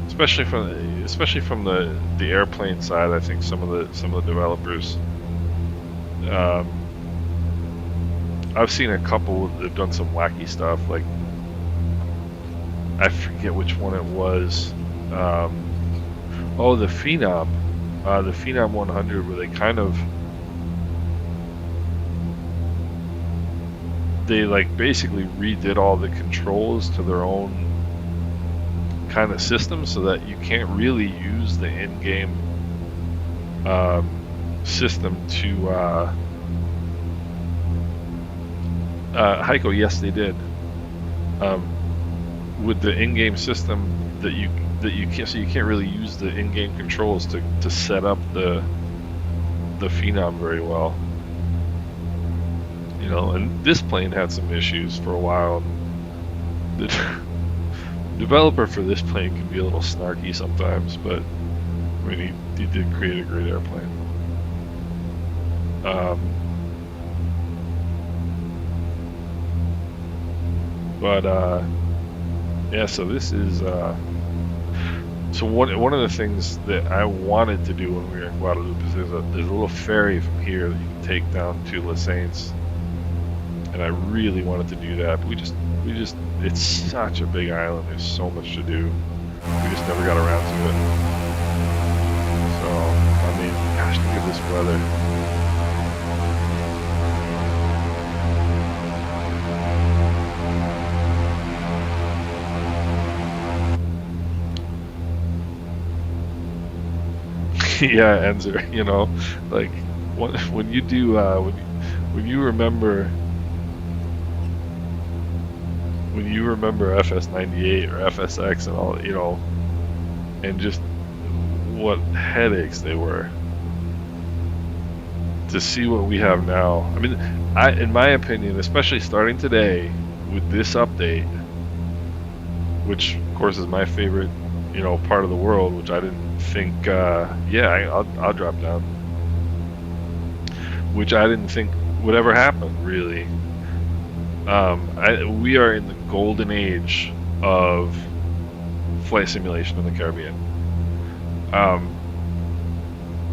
especially from the airplane side, I think some of the developers, I've seen a couple that have done some wacky stuff. Like I forget which one it was. Oh, the Phenom 100, where they like basically redid all the controls to their own kind of system, so that you can't really use the in-game system to Heiko. Yes, they did. With the in-game system that you can't, so you can't really use the in-game controls to set up the Phenom very well. You know, and this plane had some issues for a while. The developer for this plane can be a little snarky sometimes, but I mean, he did create a great airplane. Yeah, so this is so one of the things that I wanted to do when we were in Guadeloupe is there's a little ferry from here that you can take down to Les Saints, and I really wanted to do that, but we just it's such a big island. There's so much to do. We just never got around to it. So I mean, gosh, look at this weather. Yeah, Enzer, you know, like when you do when you remember FS98 or FSX and all, you know, and just what headaches they were, to see what we have now. I mean, in my opinion, especially starting today with this update, which of course is my favorite, you know, part of the world, which I didn't think, I'll drop down, which I didn't think would ever happen, really. We are in the golden age of flight simulation in the Caribbean,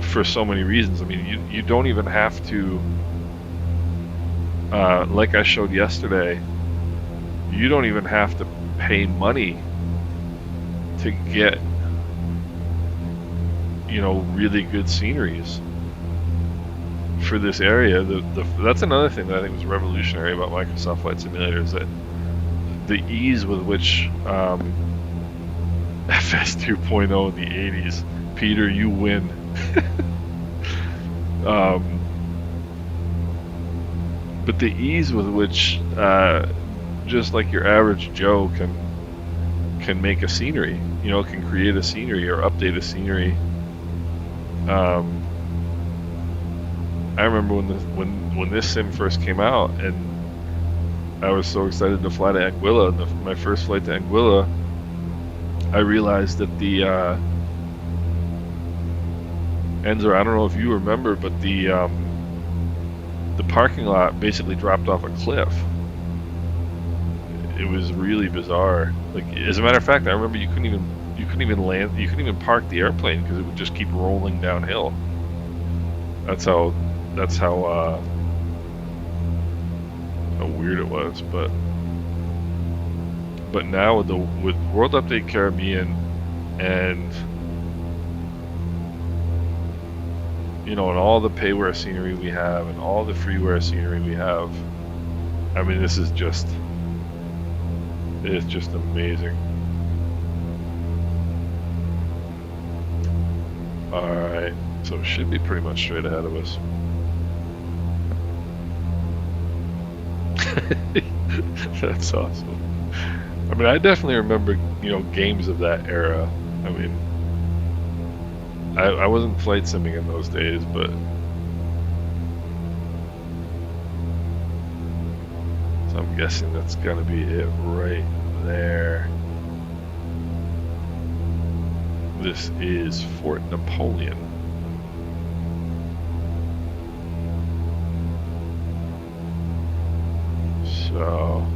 for so many reasons. I mean, you don't even have to, like I showed yesterday, you don't even have to pay money to get, you know, really good sceneries for this area. That's another thing that I think was revolutionary about Microsoft Flight Simulator, is that the ease with which FS 2.0 in the 80s, Peter, you win. But the ease with which just like your average Joe can make a scenery, you know, can create a scenery or update a scenery. I remember when this sim first came out, and I was so excited to fly to Anguilla. My first flight to Anguilla, I realized that the Enzer, I don't know if you remember, but the parking lot basically dropped off a cliff. It was really bizarre. Like, as a matter of fact, I remember you couldn't even land, you couldn't even park the airplane because it would just keep rolling downhill. That's how weird it was. But now with World Update Caribbean and and all the payware scenery we have and all the freeware scenery we have, I mean, it's just amazing. Alright, so it should be pretty much straight ahead of us. That's awesome. I mean, I definitely remember, games of that era. I mean, I wasn't flight simming in those days, but so I'm guessing that's gonna be it right there. This is Fort Napoleon. So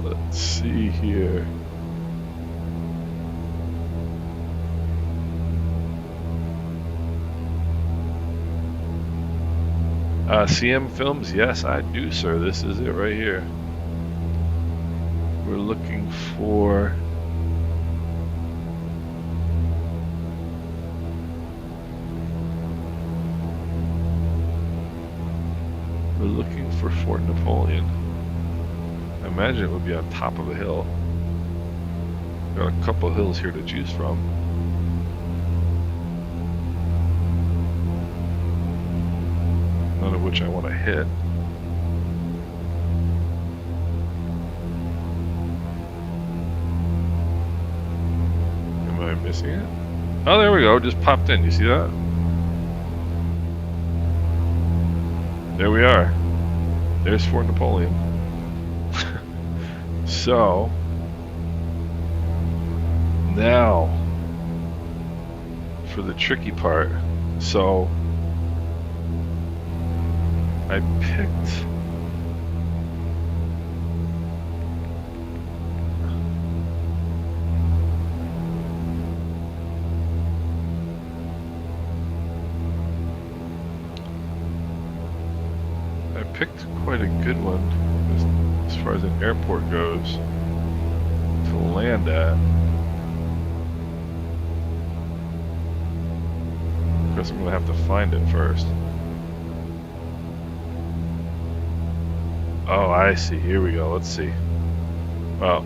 let's see here. CM Films, yes, I do, sir. This is it right here. We're looking for Fort Napoleon. I imagine it would be on top of a hill. Got a couple of hills here to choose from. None of which I want to hit. Am I missing it? Oh, there we go. Just popped in. You see that? There we are. There's Fort Napoleon. So now for the tricky part. So I picked quite a good one as far as an airport goes to land at. I guess I'm gonna have to find it first. Oh, I see. Here we go. Let's see. Well,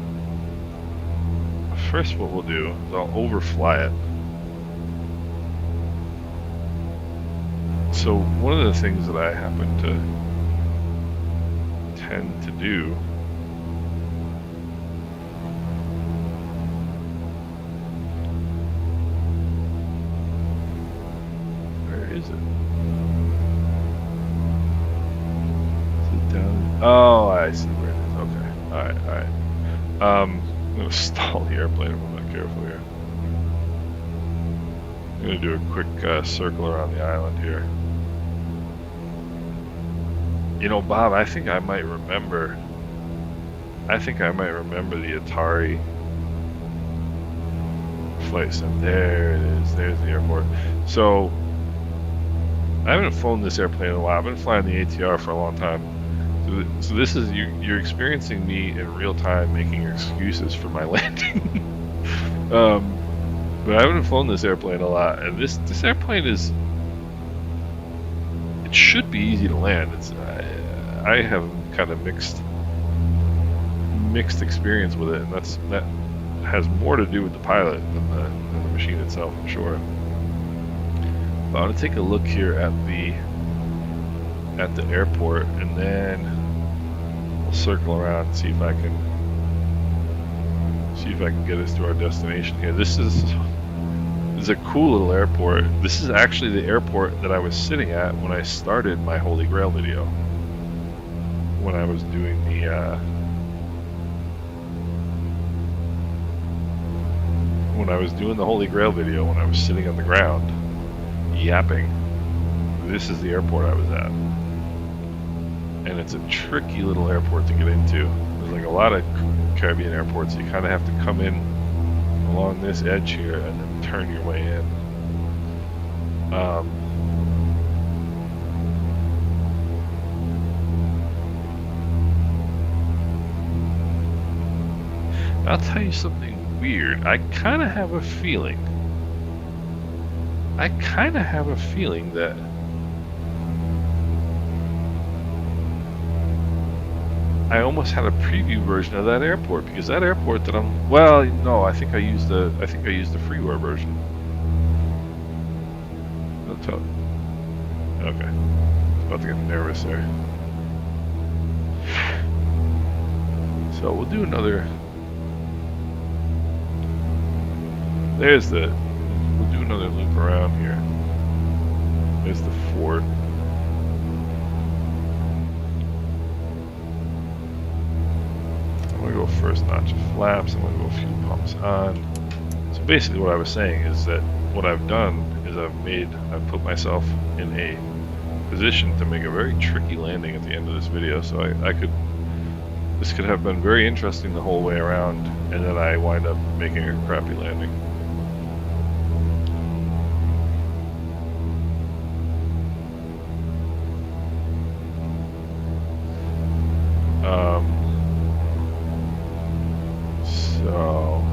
first what we'll do is I'll overfly it. So one of the things that I happen to tend to do is it down? Oh, I see where it is. Okay. Alright. I'm gonna stall the airplane if I'm not careful here. I'm gonna do a quick circle around the island here. Bob, I think I might remember the Atari flight sim. There it is. There's the airport. So I haven't flown this airplane in a while. I've been flying the ATR for a long time. So this is you're experiencing me in real time making excuses for my landing. But I haven't flown this airplane a lot, and this airplane is. It should be easy to land. I have kind of mixed experience with it, and that has more to do with the pilot than the machine itself, I'm sure. But I want to take a look here at the airport, and then we'll circle around and see if I can get us to our destination here. This is a cool little airport. This is actually the airport that I was sitting at when I started my Holy Grail video. When I was doing the Holy Grail video, when I was sitting on the ground yapping, this is the airport I was at. And it's a tricky little airport to get into. There's like a lot of Caribbean airports. You kind of have to come in along this edge here and then turn your way in. I'll tell you something weird. I kind of have a feeling that I almost had a preview version of that airport, because that airport that well, no, I think I used the freeware version. Okay, about to get nervous there. So we'll do another. We'll do another loop around here. There's the fort. I'm gonna go first notch of flaps. I'm gonna go fuel pumps on. So basically what I was saying is that what I've done is I've put myself in a position to make a very tricky landing at the end of this video. So this could have been very interesting the whole way around, and then I wind up making a crappy landing. So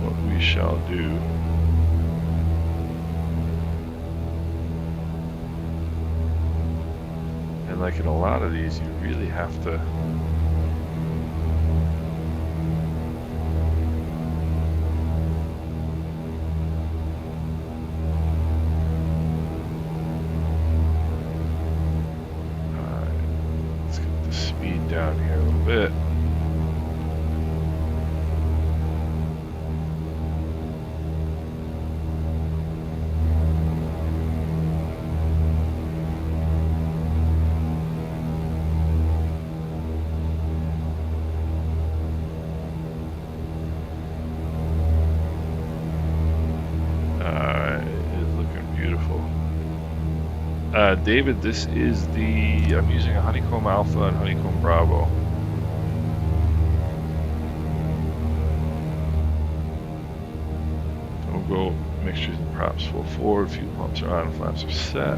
what we shall do And like in a lot of these, you really have to let's get the speed down here a little bit. David, this is I'm using a Honeycomb Alpha and Honeycomb Bravo. We'll go mixtures and props full forward, fuel pumps are on, flaps are set.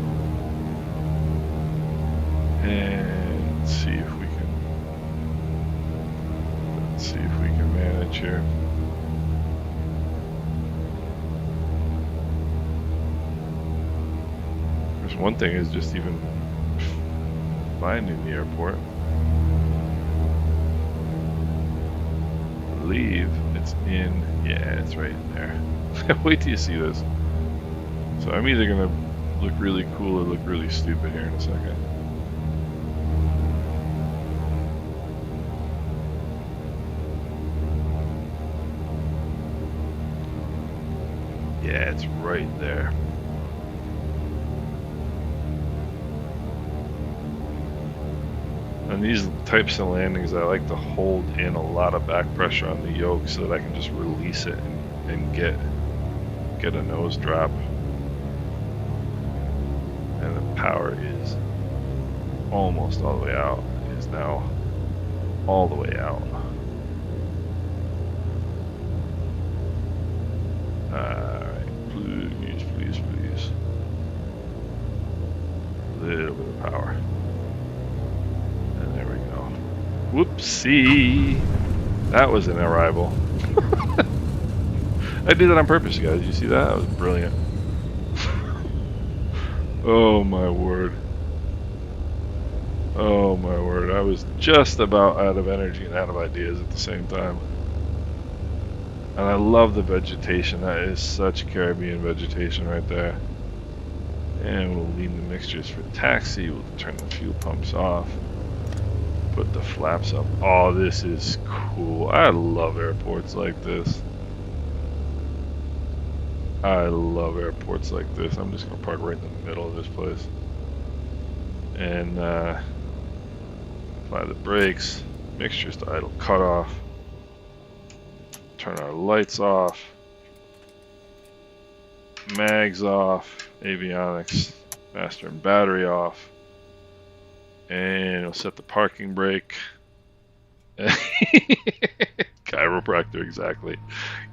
And let's see if we can manage here. One thing is just even finding the airport. I believe it's in, yeah, it's right in there. Wait till you see this. So I'm either gonna look really cool or look really stupid here in a second. Yeah, it's right there. On these types of landings, I like to hold in a lot of back pressure on the yoke so that I can just release it and get a nose drop. And the power is almost all the way out. It is now all the way out. Alright, please, please, please. A little bit of power. Whoopsie! That was an arrival. I did that on purpose, guys. Did you see that? That was brilliant. Oh my word. Oh my word. I was just about out of energy and out of ideas at the same time. And I love the vegetation. That is such Caribbean vegetation right there. And we'll leave the mixtures for taxi. We'll turn the fuel pumps off. Put the flaps up. Oh, this is cool. I love airports like this. I love airports like this. I'm just gonna park right in the middle of this place. And apply the brakes. Mixtures to idle cutoff. Turn our lights off. Mags off. Avionics. Master and battery off. And we'll set the parking brake. Chiropractor, exactly.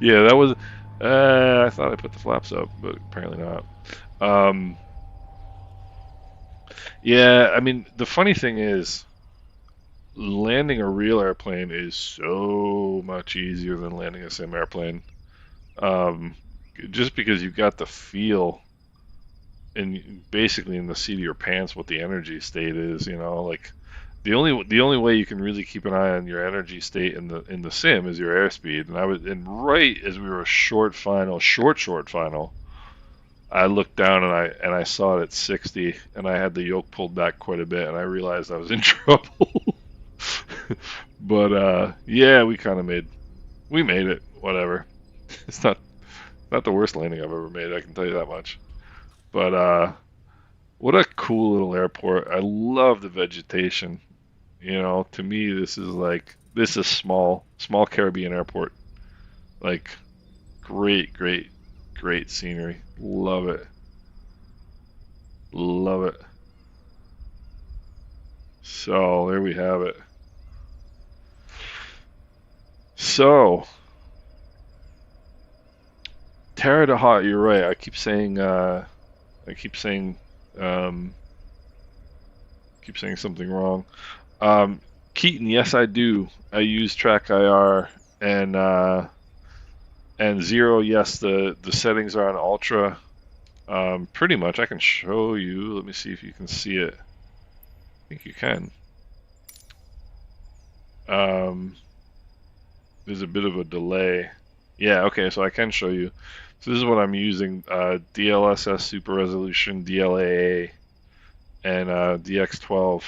Yeah, that was. I thought I put the flaps up, but apparently not. Yeah, I mean, the funny thing is, landing a real airplane is so much easier than landing a sim airplane. Um, just because you've got the feel and basically in the seat of your pants what the energy state is, like the only way you can really keep an eye on your energy state in the sim is your airspeed. And right as we were short final, I looked down and I saw it at 60, and I had the yoke pulled back quite a bit, and I realized I was in trouble. But yeah, we made it. Whatever. It's not the worst landing I've ever made, I can tell you that much. But what a cool little airport. I love the vegetation. To me, this is small Caribbean airport. Like great, great, great scenery. Love it. Love it. So there we have it. So Terre de Haute, you're right. I um, keep saying something wrong. Keaton, yes, I do. I use Track IR and zero. Yes, the settings are on ultra. Pretty much, I can show you. Let me see if you can see it. I think you can. There's a bit of a delay. Yeah, okay, so I can show you. So this is what I'm using: DLSS Super Resolution, DLAA, and DX12.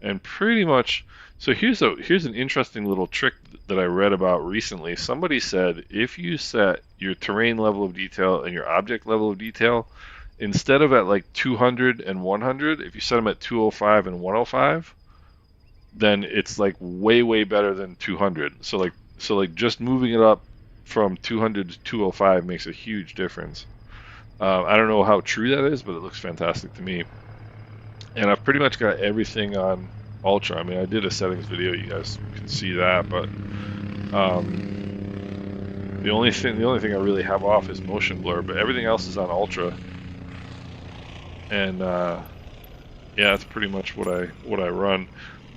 And pretty much, so here's an interesting little trick that I read about recently. Somebody said if you set your terrain level of detail and your object level of detail, instead of at like 200 and 100, if you set them at 205 and 105, then it's like way better than 200. So like just moving it up from 200 to 205 makes a huge difference. I don't know how true that is, but it looks fantastic to me. And I've pretty much got everything on ultra. I mean, I did a settings video, you guys can see that, but the only thing I really have off is motion blur, but everything else is on ultra. And yeah, that's pretty much what I run.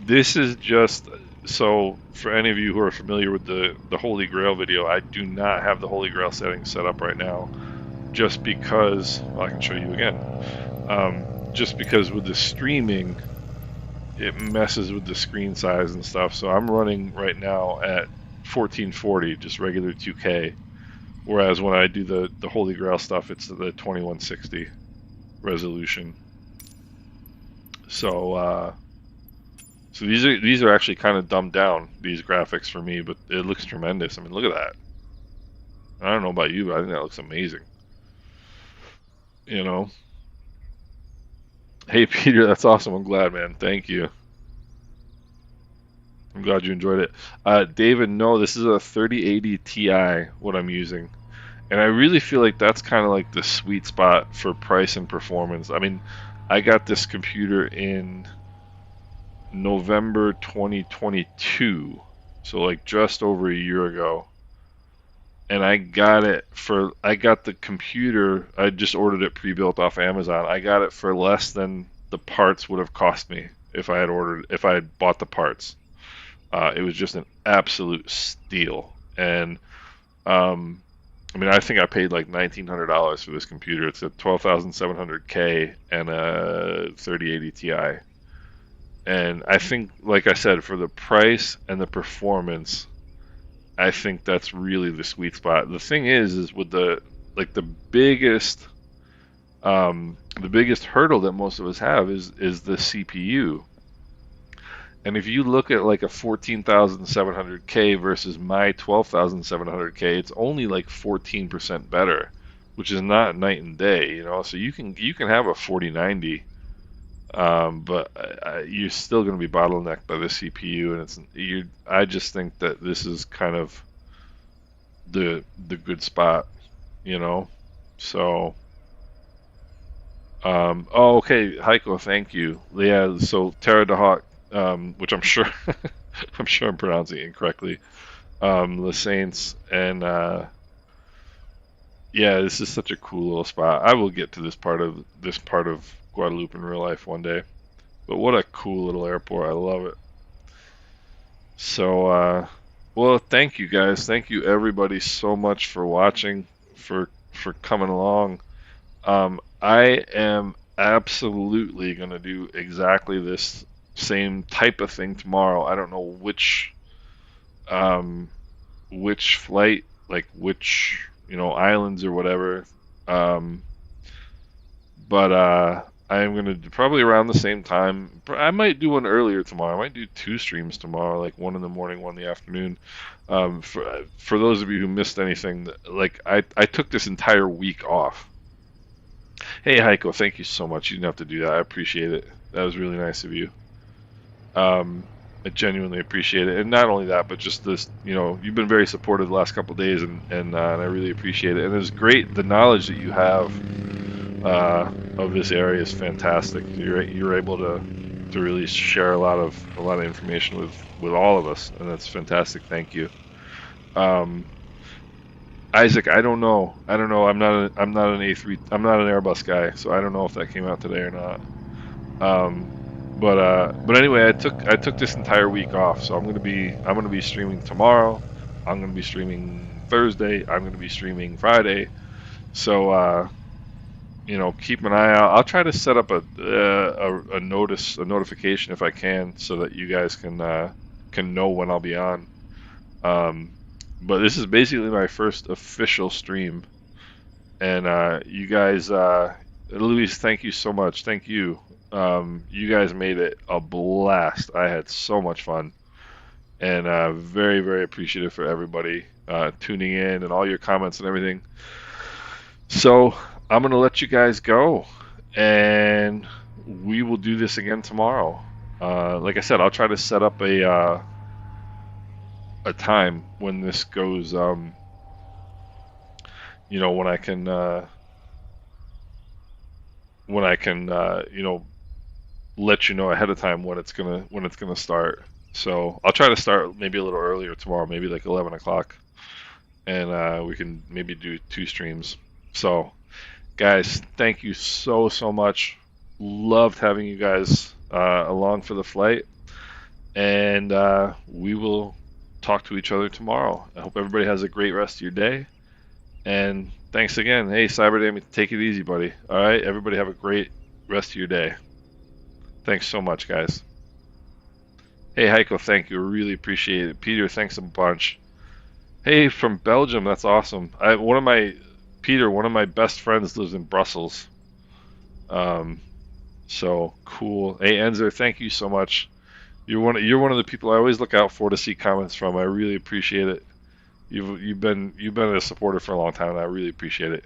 This is just so for any of you who are familiar with the Holy Grail video, I do not have the Holy Grail settings set up right now, just because, well, I can show you again. Just because with the streaming, it messes with the screen size and stuff. So I'm running right now at 1440, just regular 2K. Whereas when I do the Holy Grail stuff, it's the 2160 resolution. So so these are actually kind of dumbed down, these graphics for me, but it looks tremendous. I mean, look at that. I don't know about you, but I think that looks amazing. Hey Peter, that's awesome. I'm glad, man. Thank you. I'm glad you enjoyed it. David, no, this is a 3080 Ti, what I'm using. And I really feel like that's kind of like the sweet spot for price and performance. I mean, I got this computer in November 2022, so like just over a year ago. And I got the computer, I just ordered it pre-built off Amazon. I got it for less than the parts would have cost me if I had bought the parts. It was just an absolute steal. And I mean, I think I paid like $1,900 for this computer. It's a 12,700K and a 3080 Ti. And I think, like I said, for the price and the performance, I think that's really the sweet spot. The thing is with the biggest hurdle that most of us have is the CPU. And if you look at like a 14,700K versus my 12,700K, it's only like 14% better, which is not night and day, So you can have a 4090, but you're still going to be bottlenecked by the CPU, and I just think that this is kind of the good spot, So Oh, okay, Heiko, thank you. Yeah, so Terra de Hawk, which I'm sure I'm sure I'm pronouncing it incorrectly. The Saints, and yeah, this is such a cool little spot. I will get to this part of Guadeloupe in real life one day. But what a cool little airport. I love it. So, well, thank you guys. Thank you everybody so much for watching, for coming along. I am absolutely gonna do exactly this same type of thing tomorrow. I don't know um, which flight, like which islands or whatever. Um, but I am gonna do probably around the same time. I might do one earlier tomorrow. I might do two streams tomorrow, like one in the morning, one in the afternoon. For those of you who missed anything, like I took this entire week off. Hey Heiko, thank you so much. You didn't have to do that. I appreciate it. That was really nice of you. Um, I genuinely appreciate it, and not only that, but just this. You've been very supportive the last couple of days, and I really appreciate it. And it's great. The knowledge that you have of this area is fantastic. You're able to really share a lot of information with all of us, and that's fantastic. Thank you, um, Isaac. I don't know. I'm not an A3. I'm not an Airbus guy, so I don't know if that came out today or not. Um, but anyway, I took this entire week off, so I'm gonna be streaming tomorrow. I'm gonna be streaming Thursday. I'm gonna be streaming Friday. So keep an eye out. I'll try to set up a notification if I can, so that you guys can know when I'll be on. Um, but this is basically my first official stream, and you guys, Luis, thank you so much. Thank you. You guys made it a blast. I had so much fun, and very, very appreciative for everybody tuning in and all your comments and everything. So I'm gonna let you guys go, and we will do this again tomorrow. Like I said, I'll try to set up a time when this goes. When I can let you know ahead of time when it's gonna start. So I'll try to start maybe a little earlier tomorrow, maybe like 11 o'clock, and we can maybe do two streams. So, guys, thank you so much. Loved having you guys along for the flight, and we will talk to each other tomorrow. I hope everybody has a great rest of your day, and thanks again. Hey, Cyberdame, take it easy, buddy. All right, everybody have a great rest of your day. Thanks so much, guys. Hey, Heiko, thank you. Really appreciate it. Peter, thanks a bunch. Hey, from Belgium, that's awesome. Peter, one of my best friends lives in Brussels. Um, so cool. Hey, Enzer, thank you so much. You're one of the people I always look out for to see comments from. I really appreciate it. You've been a supporter for a long time, and I really appreciate it.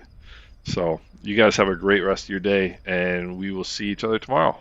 So you guys have a great rest of your day, and we will see each other tomorrow.